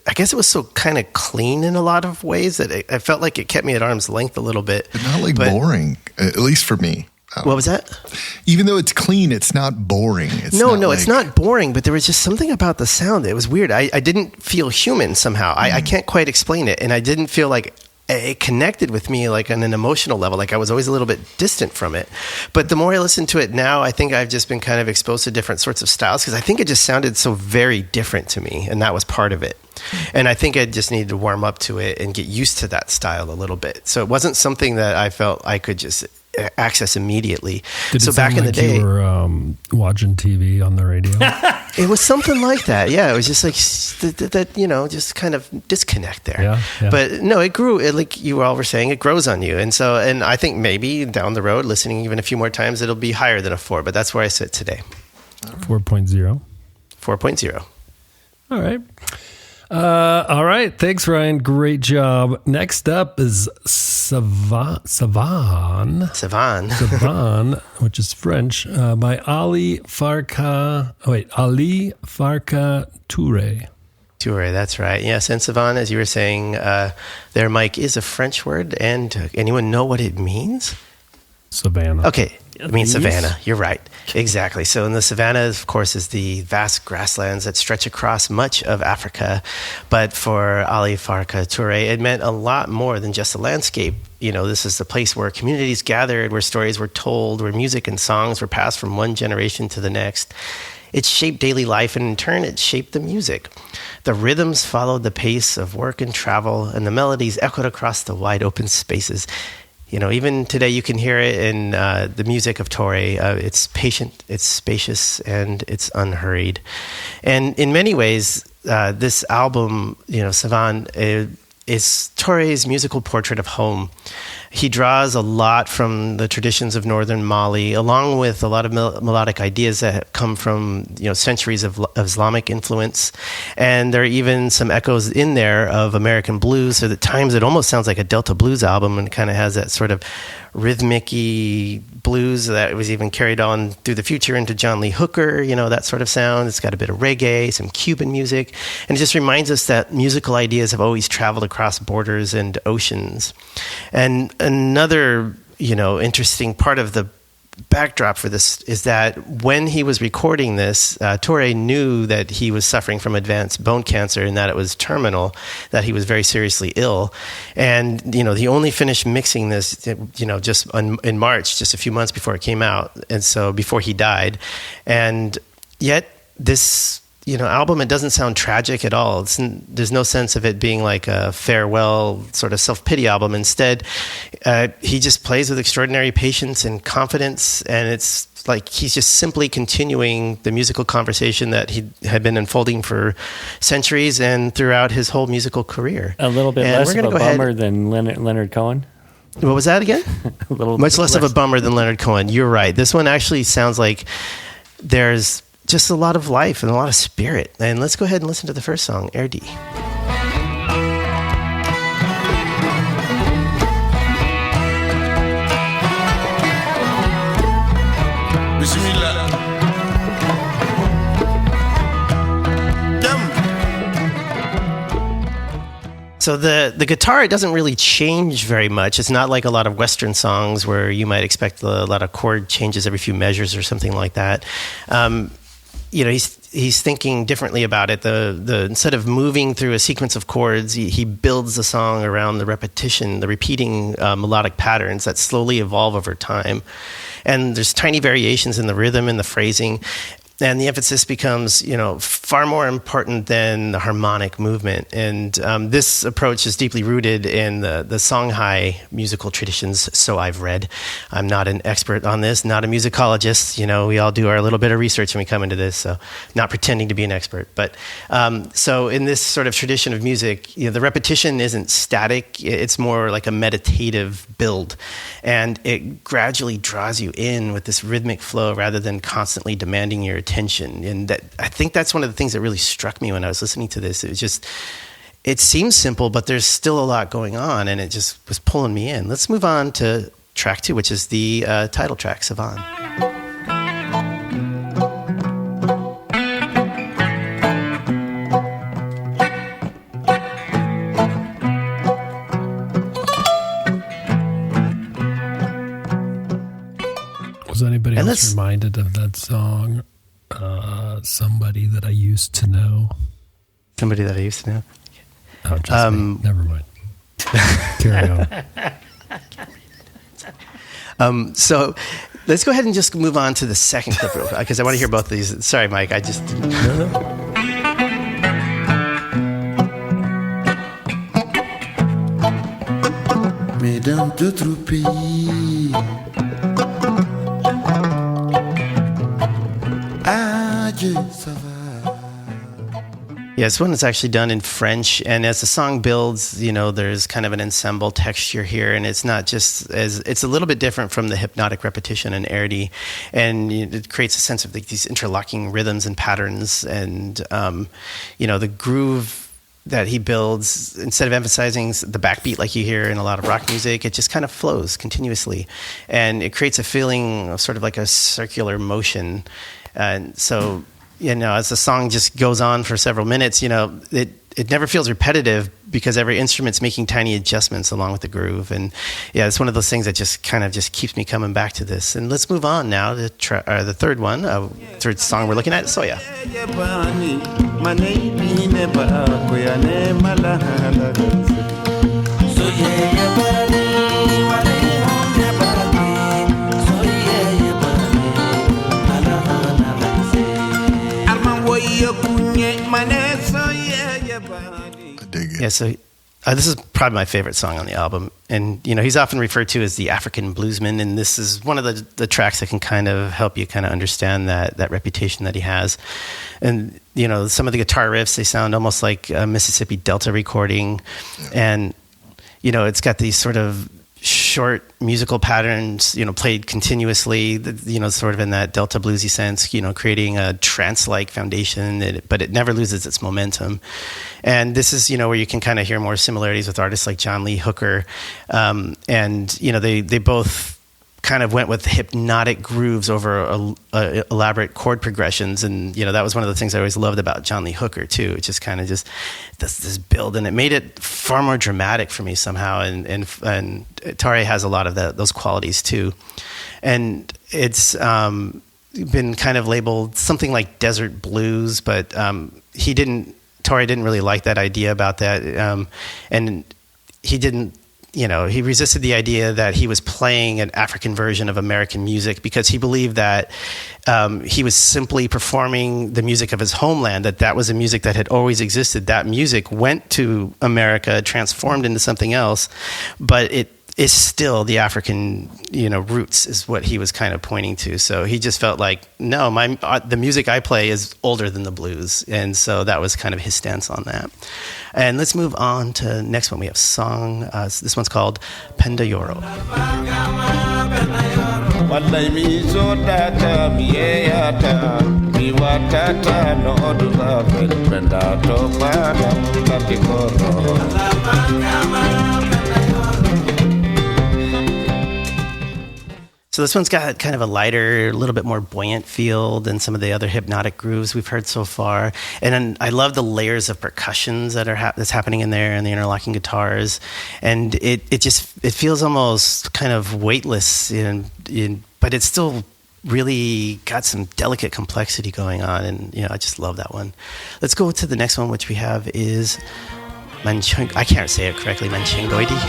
I guess it was so kind of clean in a lot of ways that I felt like it kept me at arm's length a little bit. But not boring, at least for me. What was that? Even though it's clean, it's not boring. It's not boring, but there was just something about the sound. It was weird. I didn't feel human somehow. I can't quite explain it. And I didn't feel like it connected with me like on an emotional level. Like I was always a little bit distant from it. But the more I listen to it now, I think I've just been kind of exposed to different sorts of styles because I think it just sounded so very different to me. And that was part of it. And I think I just needed to warm up to it and get used to that style a little bit. So it wasn't something that I felt I could just access immediately. So back in the day, you were watching TV on the radio. It was something like that. Yeah, it was just like that. Just kind of disconnect there. Yeah. But no, it grew. Like you all were saying, it grows on you. And I think maybe down the road, listening even a few more times, it'll be higher than a 4. But that's where I sit today. 4.0. 4.0. All right. All right. Thanks, Ryan. Great job. Next up is Savan, which is French, by Ali Farka Touré. Touré, that's right. Yes, and Savan, as you were saying, there, Mike, is a French word. And anyone know what it means? Savannah. Okay. It means savanna. You're right. Exactly. So in the savanna, of course, is the vast grasslands that stretch across much of Africa. But for Ali Farka Touré, it meant a lot more than just a landscape. This is the place where communities gathered, where stories were told, where music and songs were passed from one generation to the next. It shaped daily life, and in turn, it shaped the music. The rhythms followed the pace of work and travel, and the melodies echoed across the wide open spaces. Even today you can hear it in the music of Touré. It's patient, it's spacious, and it's unhurried. And in many ways, this album, Savan, is Touré's musical portrait of home. He draws a lot from the traditions of northern Mali, along with a lot of melodic ideas that come from centuries of Islamic influence. And there are even some echoes in there of American blues. So at times it almost sounds like a Delta blues album, and kind of has that sort of rhythmic-y blues that was even carried on through the future into John Lee Hooker, that sort of sound. It's got a bit of reggae, some Cuban music. And it just reminds us that musical ideas have always traveled across borders and oceans. And another, interesting part of the backdrop for this is that when he was recording this, Touré knew that he was suffering from advanced bone cancer and that it was terminal, that he was very seriously ill. And, he only finished mixing this, just in March, just a few months before it came out. And so before he died. And yet this, album, it doesn't sound tragic at all. There's no sense of it being like a farewell sort of self-pity album. Instead, he just plays with extraordinary patience and confidence, and it's like he's just simply continuing the musical conversation that he had been unfolding for centuries and throughout his whole musical career. A little bit less of a bummer than Leonard Cohen. What was that again? Much less of a bummer than Leonard Cohen. You're right. This one actually sounds like there's just a lot of life and a lot of spirit. And let's go ahead and listen to the first song, RD. So the guitar, it doesn't really change very much. It's not like a lot of Western songs where you might expect a lot of chord changes every few measures or something like that. He's thinking differently about it. The instead of moving through a sequence of chords, he builds the song around the repetition, the repeating melodic patterns that slowly evolve over time. And there's tiny variations in the rhythm and the phrasing. And the emphasis becomes, far more important than the harmonic movement. And this approach is deeply rooted in the Songhai musical traditions, so I've read. I'm not an expert on this, not a musicologist. We all do our little bit of research when we come into this, so not pretending to be an expert. But so in this sort of tradition of music, the repetition isn't static. It's more like a meditative build. And it gradually draws you in with this rhythmic flow rather than constantly demanding your attention. And that, I think that's one of the things that really struck me when I was listening to this. It was just, it seems simple, but there's still a lot going on, and it just was pulling me in. Let's move on to track 2, which is the title track, Savan. Was anybody else reminded of that song? Somebody that I used to know. Somebody that I used to know. Oh, just me. Never mind. Carry on. So let's go ahead and just move on to the second clip because I want to hear both of these. Sorry, Mike. I just. Mesdames d'autres pays. Adieu, ça va. Yeah, this one is actually done in French, and as the song builds, there's kind of an ensemble texture here, and it's not just it's a little bit different from the hypnotic repetition and airdy, and it creates a sense of these interlocking rhythms and patterns, and the groove that he builds, instead of emphasizing the backbeat like you hear in a lot of rock music, it just kind of flows continuously, and it creates a feeling of sort of like a circular motion, and so. As the song just goes on for several minutes, it never feels repetitive because every instrument's making tiny adjustments along with the groove. And yeah, it's one of those things that just kind of just keeps me coming back to this. And let's move on now to the third one, third song we're looking at, Soya. Yeah, so this is probably my favorite song on the album. And, he's often referred to as the African bluesman. And this is one of the tracks that can kind of help you kind of understand that reputation that he has. And, some of the guitar riffs, they sound almost like a Mississippi Delta recording. And, it's got these sort of short musical patterns, played continuously, sort of in that Delta bluesy sense, creating a trance-like foundation, but it never loses its momentum. And this is, where you can kind of hear more similarities with artists like John Lee Hooker. And, they both kind of went with hypnotic grooves over elaborate chord progressions. And, that was one of the things I always loved about John Lee Hooker, too. It just kind of just this build, and it made it far more dramatic for me somehow. And Touré has a lot of those qualities, too. And it's been kind of labeled something like desert blues, but Touré didn't really like that idea about that. And he didn't, he resisted the idea that he was playing an African version of American music because he believed that he was simply performing the music of his homeland, that was a music that had always existed. That music went to America, transformed into something else, but it is still the African, roots is what he was kind of pointing to. So he just felt like, no, the music I play is older than the blues. And so that was kind of his stance on that. And let's move on to the next one. We have song. This one's called Penda Yoro. So this one's got kind of a lighter, a little bit more buoyant feel than some of the other hypnotic grooves we've heard so far. And then I love the layers of percussions that's happening in there and the interlocking guitars. And it feels almost kind of weightless, but it's still really got some delicate complexity going on. And, I just love that one. Let's go to the next one, which we have is I can't say it correctly, Manchingoidi.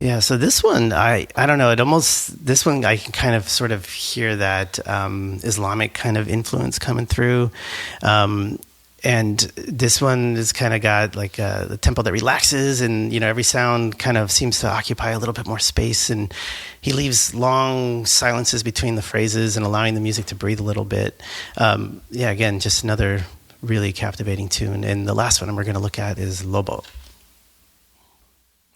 Yeah, so this one, I don't know, this one I can kind of sort of hear that Islamic kind of influence coming through. And this one has kind of got like the tempo that relaxes, and every sound kind of seems to occupy a little bit more space, and he leaves long silences between the phrases and allowing the music to breathe a little bit. Again, just another really captivating tune. And the last one we're going to look at is Lobo.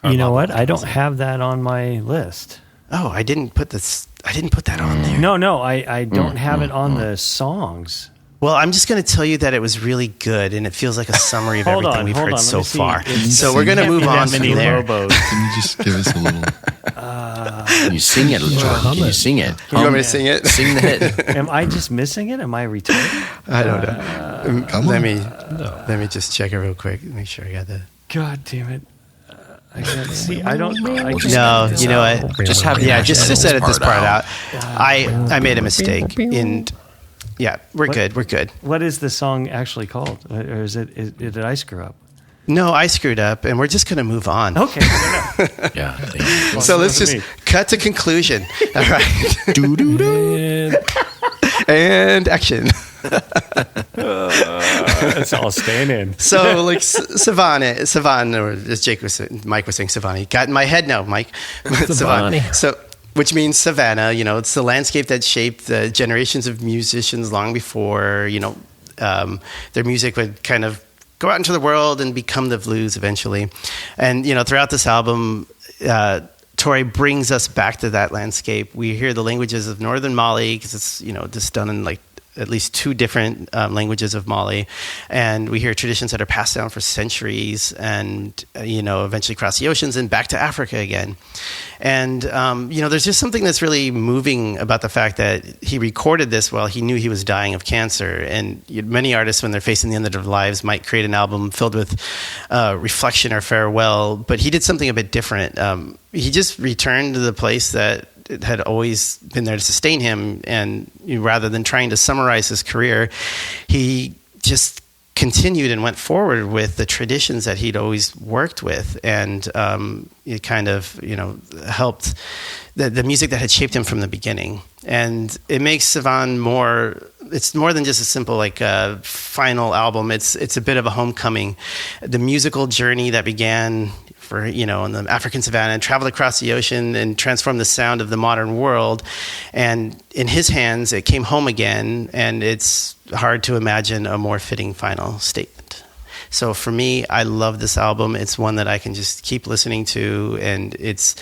You know what? I don't have that on my list. Oh, I didn't put that on there. No, I don't have it on the songs. Well, I'm just going to tell you that it was really good, and it feels like a summary of everything we've heard so far. So we're going to move on from there. Can you just give us a little? Can you sing it, Jordan? Can you sing it? You want me to sing it? Sing the hit. Am I just missing it? Am I retarded? I don't know. Let me just check it real quick. Make sure I got that. God damn it. I can't see. I don't. I just- No, you know what? Just have Just edit this part out. I made a mistake. Yeah, we're good. We're good. What is the song actually called? Or did I screw up? No, I screwed up, and we're just going to move on. Okay. Yeah. So let's just cut to conclusion. All right. And action. It's all staying in. So, like, Savannah, or as Mike was saying, Savannah. Got in my head now, Mike. Savannah. So, which means Savannah, it's the landscape that shaped the generations of musicians long before, their music would kind of go out into the world and become the blues eventually. And, throughout this album, Touré brings us back to that landscape. We hear the languages of Northern Mali, because it's, just done in, like, at least two different languages of Mali. And we hear traditions that are passed down for centuries and, eventually cross the oceans and back to Africa again. And, there's just something that's really moving about the fact that he recorded this while he knew he was dying of cancer. And many artists, when they're facing the end of their lives, might create an album filled with reflection or farewell. But he did something a bit different. He just returned to the place that it had always been there to sustain him, and rather than trying to summarize his career, he just continued and went forward with the traditions that he'd always worked with, and it kind of helped the music that had shaped him from the beginning. And it makes Savan it's more than just a simple final album. It's a bit of a homecoming. The musical journey that began in the African savannah, and traveled across the ocean and transformed the sound of the modern world. And in his hands, it came home again, and it's hard to imagine a more fitting final statement. So for me, I love this album. It's one that I can just keep listening to, and it's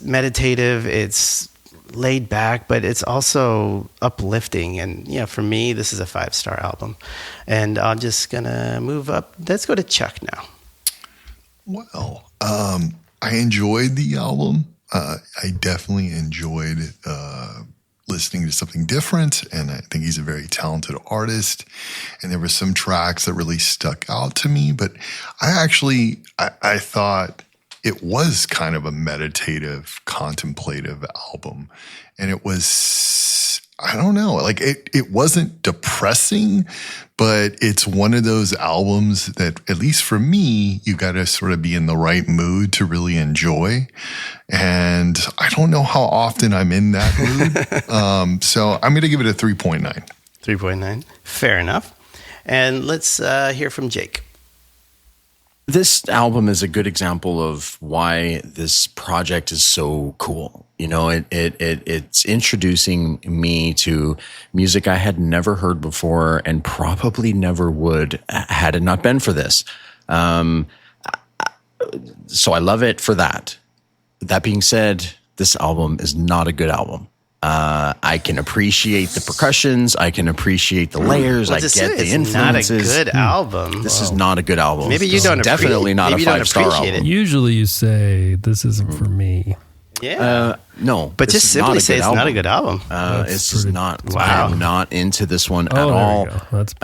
meditative, it's laid back, but it's also uplifting. And for me, this is a 5-star album. And I'm just gonna move up. Let's go to Chuck now. Well, I enjoyed the album. I definitely enjoyed listening to something different, and I think he's a very talented artist. And there were some tracks that really stuck out to me, but I thought it was kind of a meditative, contemplative album. And it was, I don't know, it wasn't depressing, but it's one of those albums that, at least for me, you got to sort of be in the right mood to really enjoy. And I don't know how often I'm in that mood. So I'm going to give it a 3.9. 3.9. Fair enough. And let's hear from Jake. This album is a good example of why this project is so cool. It's introducing me to music I had never heard before and probably never would had it not been for this. So I love it for that. That being said, this album is not a good album. I can appreciate the percussions. I can appreciate the layers. I get the influences. It's not a good album. This is not a good album. Maybe you don't definitely not a 5-star album. Usually you say this isn't for me. Yeah. No. But just simply say it's not a good album. It's just not. Wow. I'm not into this one at all. That's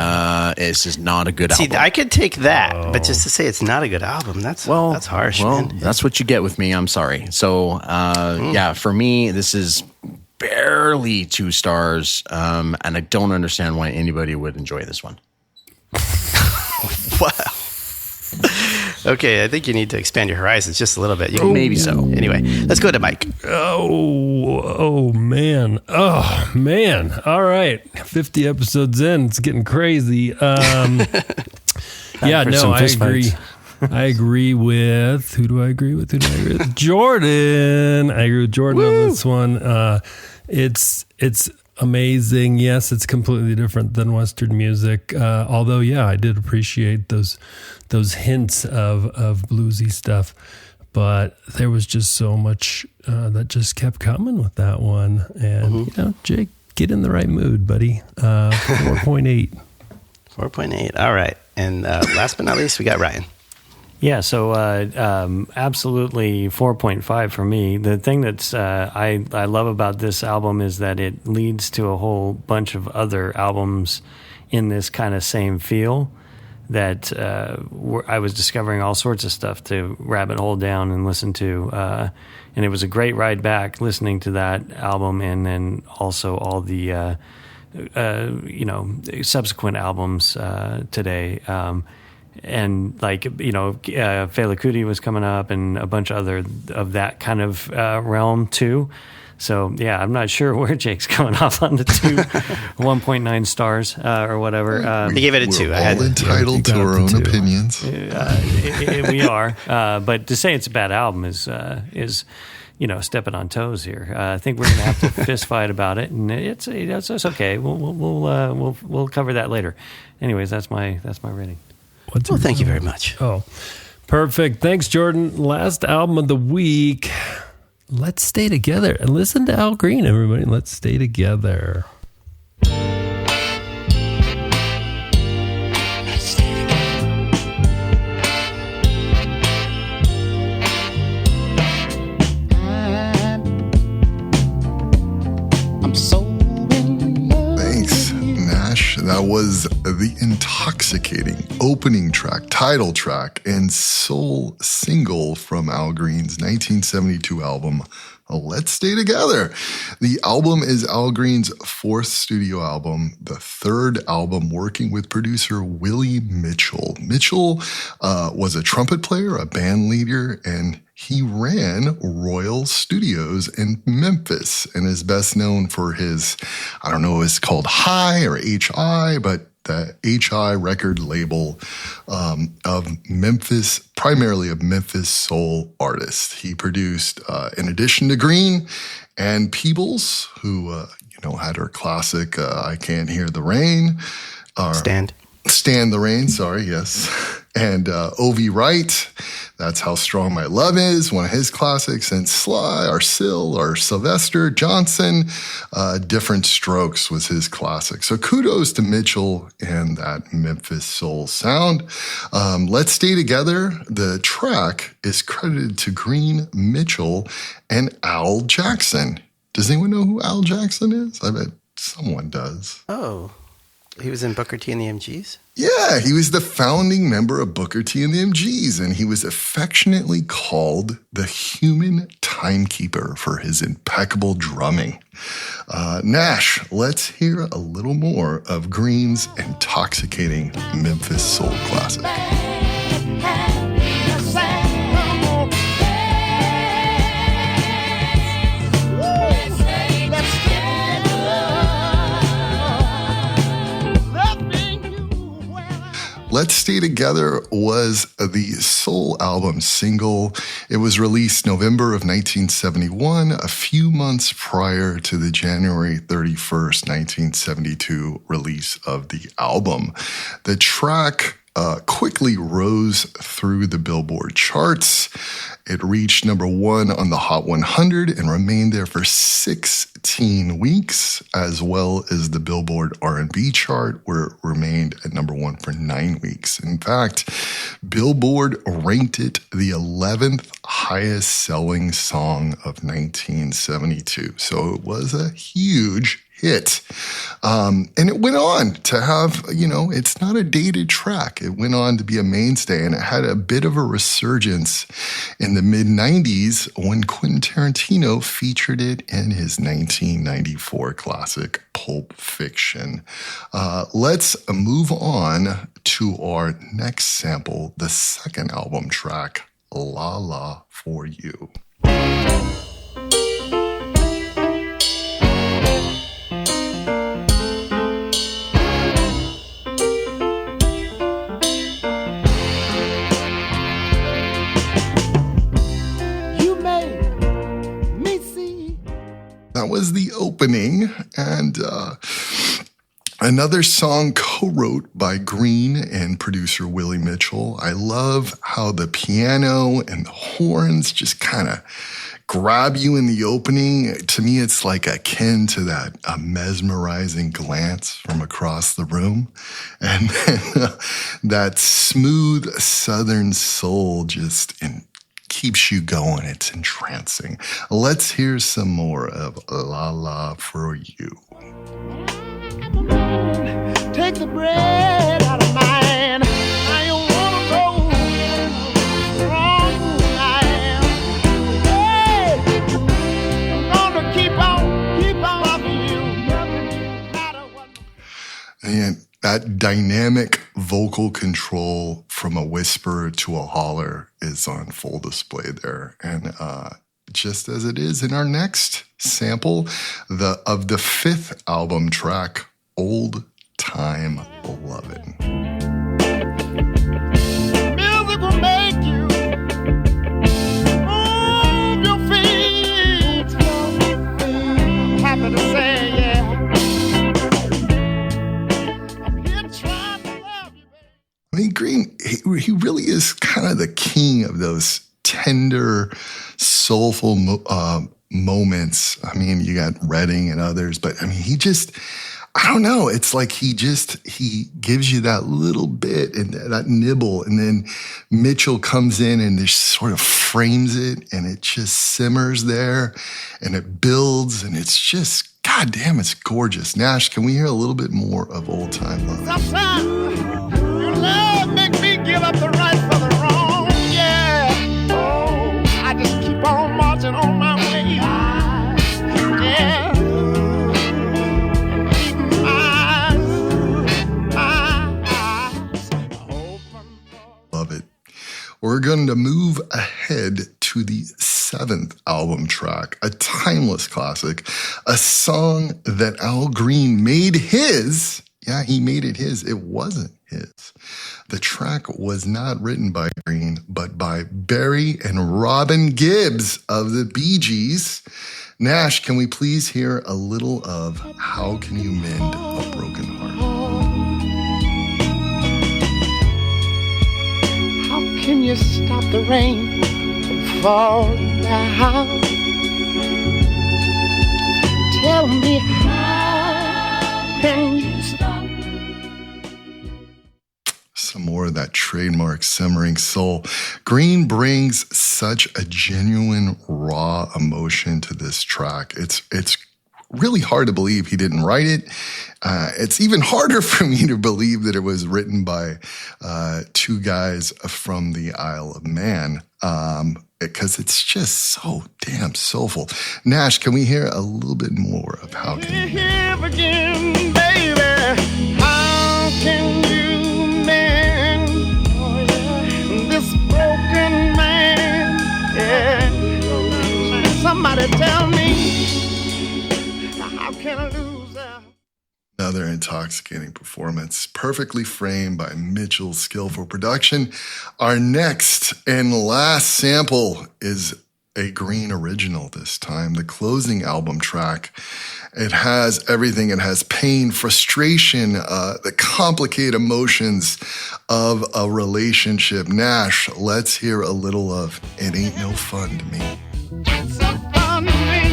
it's just not a good album. See, I could take that, but just to say it's not a good album, that's harsh. Well, man. that's what you get with me. I'm sorry. So, for me, this is barely 2 stars, and I don't understand why anybody would enjoy this one. Wow. Okay, I think you need to expand your horizons just a little bit. Maybe so. Anyway, let's go to Mike. Oh man. All right. 50 episodes in. It's getting crazy. I agree. I agree with, who do I agree with? Jordan. I agree with Jordan on this one. It's amazing. Yes, it's completely different than Western music. Although, I did appreciate those hints of bluesy stuff. but there was just so much that just kept coming with that one. And, Jake, get in the right mood, buddy. 4.8. 4.8. All right. And last but not least, we got Ryan. Yeah, so absolutely 4.5 for me. The thing that's I love about this album is that it leads to a whole bunch of other albums in this kind of same feel that I was discovering all sorts of stuff to rabbit hole down and listen to. And it was a great ride back listening to that album and then also all the, subsequent albums today. And Fela Kuti was coming up and a bunch of other of that kind of realm too. So yeah, I'm not sure where Jake's going off on the 1.9 stars or whatever. He gave it a 2. We're all entitled to our own opinions. We are, but to say it's a bad album is stepping on toes here. I think we're going to have to fist fight about it, and it's okay. We'll cover that later. Anyways, that's my rating. Well, thank you very much. Oh, perfect. Thanks, Jordan. Last album of the week. Let's Stay Together. And listen to Al Green, everybody. Let's Stay Together. That was the intoxicating opening track, title track, and sole single from Al Green's 1972 album, Let's Stay Together. The album is Al Green's 4th studio album, the 3rd album working with producer Willie Mitchell. Mitchell was a trumpet player, a band leader, and he ran Royal Studios in Memphis and is best known for his, I don't know if it's called High or HI, but the HI record label of Memphis, primarily of Memphis soul artists. He produced, in addition to Green and Peebles, who, had her classic I Can't Hear the Rain. Stand the Rain, sorry, yes. And O.V. Wright, That's How Strong My Love Is, one of his classics. And Sly, or Syl, or Sylvester Johnson, Different Strokes was his classic. So kudos to Mitchell and that Memphis soul sound. Let's Stay Together. The track is credited to Green, Mitchell, and Al Jackson. Does anyone know who Al Jackson is? I bet someone does. Oh. He was in Booker T and the MGs? Yeah, he was the founding member of Booker T and the MGs, and he was affectionately called the human timekeeper for his impeccable drumming. Nash, let's hear a little more of Green's intoxicating Memphis soul classic. Let's Stay Together was the soul album single. It was released November of 1971, a few months prior to the January 31st, 1972 release of the album. The track quickly rose through the Billboard charts. It reached number 1 on the Hot 100 and remained there for 16 weeks, as well as the Billboard R&B chart, where it remained at number 1 for 9 weeks. In fact, Billboard ranked it the 11th highest selling song of 1972. So it was a huge hit. And it went on to have, it's not a dated track. It went on to be a mainstay, and it had a bit of a resurgence in the mid-90s when Quentin Tarantino featured it in his 1994 classic Pulp Fiction. Let's move on to our next sample, the second album track, La La For You. That was the opening, and Another song co-wrote by Green and producer Willie Mitchell. I love how the piano and the horns just kind of grab you in the opening. To me, it's like akin to that mesmerizing glance from across the room. And then that smooth Southern soul just keeps you going. It's entrancing. Let's hear some more of La La for You. Take the bread out of mine. I don't wanna go wrong. I am. Hey, I'm gonna keep on loving you. No matter what. And that dynamic vocal control from a whisper to a holler is on full display there. And just as it is in our next sample of the fifth album track, Old Time Lovin'. Music will make you move your feet. I'm happy to say, yeah. I'm here trying to love you, baby. I mean, Green, he really is kind of the king of those tender, soulful moments. I mean, you got Redding and others, but I mean, I don't know. It's like he gives you that little bit and that nibble, and then Mitchell comes in and just sort of frames it, and it just simmers there, and it builds, and it's just, goddamn, it's gorgeous. Nash, can we hear a little bit more of Old Time Love? Sometimes your love make me give up the right for the wrong. Yeah. Oh, I just keep on marching on my way. Yeah. Love it. We're going to move ahead to the seventh album track, a timeless classic, a song that Al Green made his. Yeah, he made it his. It wasn't his. The track was not written by Green, but by Barry and Robin Gibbs of the Bee Gees. Nash, can we please hear a little of How Can You Mend a Broken Heart? Can you stop the rain from falling down? Tell me how can you stop? Some more of that trademark simmering soul. Green brings such a genuine, raw emotion to this track. It's really hard to believe he didn't write it. It's even harder for me to believe that it was written by two guys from the Isle of Man, because it's just so damn soulful. Nash, can we hear a little bit more of How Can You? Here again, baby. How can you mend this broken man? Yeah. Somebody tell me. How can I lose that? Another intoxicating performance, perfectly framed by Mitchell's skillful production. Our next and last sample is a Green original this time, the closing album track. It has everything. It has pain, frustration, the complicated emotions of a relationship. Nash, let's hear a little of It Ain't No Fun to Me. It's so fun to me.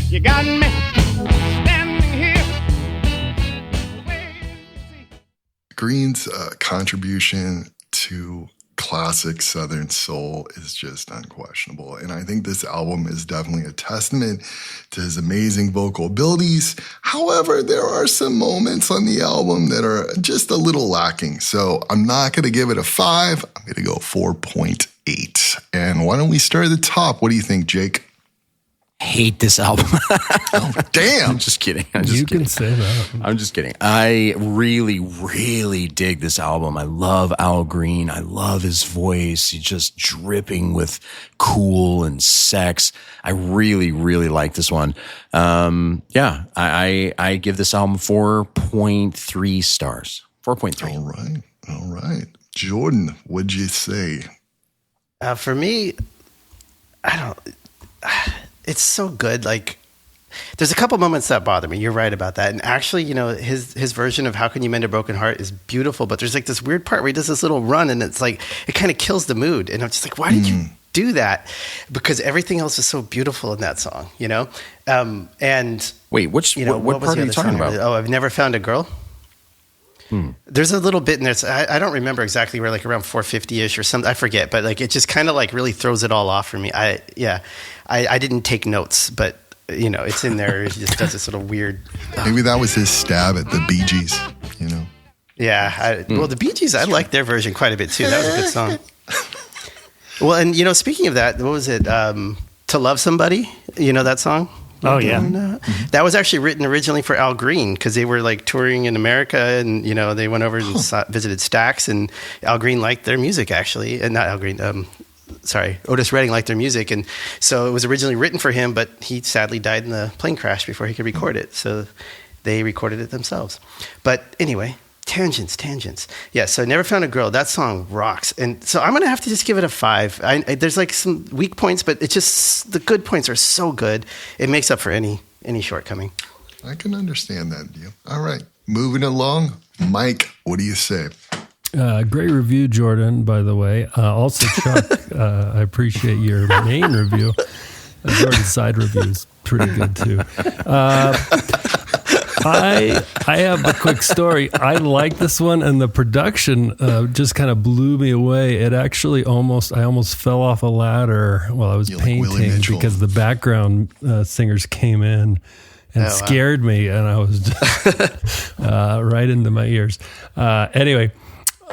You got me standing here. Green's contribution to classic Southern soul is just unquestionable. And I think this album is definitely a testament to his amazing vocal abilities. However, there are some moments on the album that are just a little lacking. So I'm not going to give it a 5. I'm going to go 4.8. And why don't we start at the top? What do you think, Jake? Hate this album. Oh, damn. I'm just kidding. You can say that. I'm just kidding. I really, really dig this album. I love Al Green. I love his voice. He's just dripping with cool and sex. I really, really like this one. I give this album 4.3 stars. 4.3. All right. Jordan, what'd you say? For me, it's so good. Like, there's a couple moments that bother me. You're right about that. And actually, his version of How Can You Mend a Broken Heart is beautiful, but there's like this weird part where he does this little run and it's like, it kind of kills the mood. And I'm just like, why did you do that? Because everything else is so beautiful in that song, and wait, what part are you talking about? Oh, I've Never Found a Girl. There's a little bit in there. I don't remember exactly where, like around 450-ish or something. I forget, but like it just kind of like really throws it all off for me. I didn't take notes, but it's in there. He just does this little weird. Maybe that was his stab at the Bee Gees. Yeah. Well, the Bee Gees, I like their version quite a bit too. That was a good song. Well, and speaking of that, what was it? To Love Somebody. That song. Oh, yeah. That was actually written originally for Al Green because they were like touring in America and, they went over and visited Stax, and Al Green liked their music actually. And not Al Green, Otis Redding liked their music. And so it was originally written for him, but he sadly died in the plane crash before he could record it. So they recorded it themselves. But anyway, tangents. Yeah, so Never Found a Girl, that song rocks. And so I'm going to have to just give it a 5. There's like some weak points, but it's just, the good points are so good. It makes up for any shortcoming. I can understand that deal. All right, moving along. Mike, what do you say? Great review, Jordan, by the way. Also, Chuck, I appreciate your main review. Jordan's side review is pretty good, too. I have a quick story. I like this one, and the production just kind of blew me away. It actually I almost fell off a ladder while I was painting because the background singers came in and scared me, and I was just right into my ears. Anyway,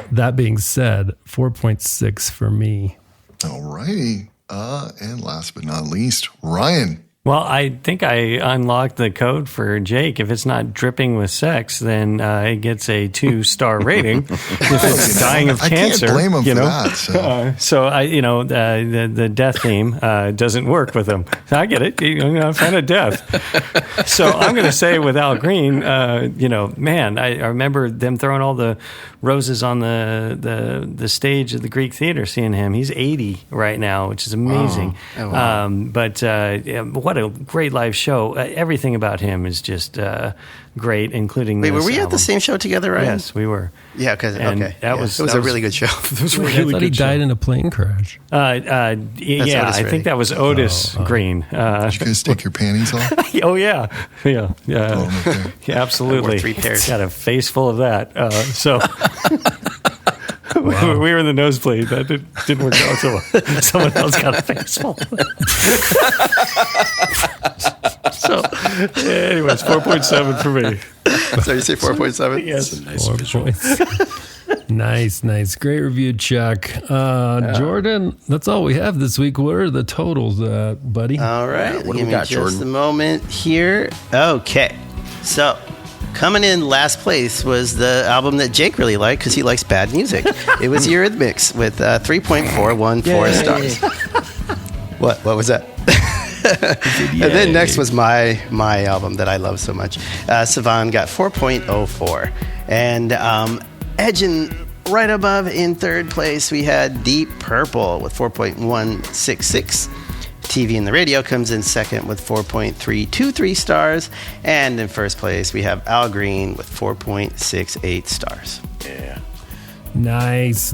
that being said, 4.6 for me. All righty. And last but not least, Ryan. Well, I think I unlocked the code for Jake. If it's not dripping with sex, then it gets a 2-star rating. If it's dying of cancer, I can't blame him for that. So the death theme doesn't work with him. I get it. I'm a fan of death. So I'm going to say with Al Green, man, I remember them throwing all the roses on the stage of the Greek Theater, seeing him. He's 80 right now, which is amazing. Oh, wow. What a great live show. Everything about him is just great, including Wait, were we album. at the same show together, Ryan? Yes, we were. Yeah, because it was a really good show. It was a really I thought good he died in a plane crash. I think that was Otis Green. Did you guys take your panties off? Oh, yeah. Yeah. Oh, okay. Yeah, absolutely. 3 pairs. Got a face full of that. Wow. We were in the nosebleed. That didn't work out so well. Someone else got a face full. So, anyways, 4.7 for me. So you say 4.7? Yes. Nice 4 visual. points. Nice. Great review, Chuck. Jordan, that's all we have this week. What are the totals, buddy? All right. What do Give we got, me just Jordan? a moment here. Okay. So, coming in last place was the album that Jake really liked because he likes bad music. It was Eurythmics with 3.414 stars. What was that? And then next was my album that I love so much. Savan got 4.04. And edging right above in third place, we had Deep Purple with 4.166. TV and the Radio comes in second with 4.323 stars. And in first place, we have Al Green with 4.68 stars. Yeah. Nice.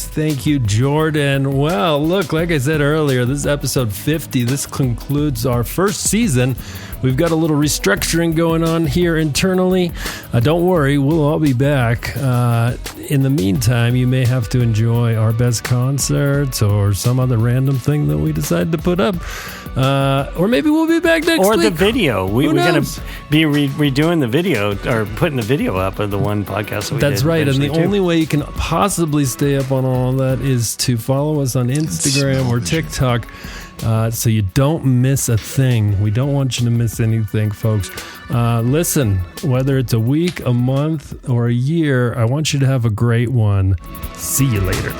Thank you, Jordan. Well, look, like I said earlier, this is episode 50. This concludes our first season. We've got a little restructuring going on here internally. Don't worry, we'll all be back. In the meantime, you may have to enjoy our best concerts or some other random thing that we decide to put up. Or maybe we'll be back next week. Or the video. We're going knows? to be redoing the video or putting the video up of the one podcast that we That's did right. And the eventually, too. only way you can possibly stay up on all of that is to follow us on Instagram or TikTok so you don't miss a thing. We don't want you to miss anything, folks. Listen, whether it's a week, a month, or a year, I want you to have a great one. See you later.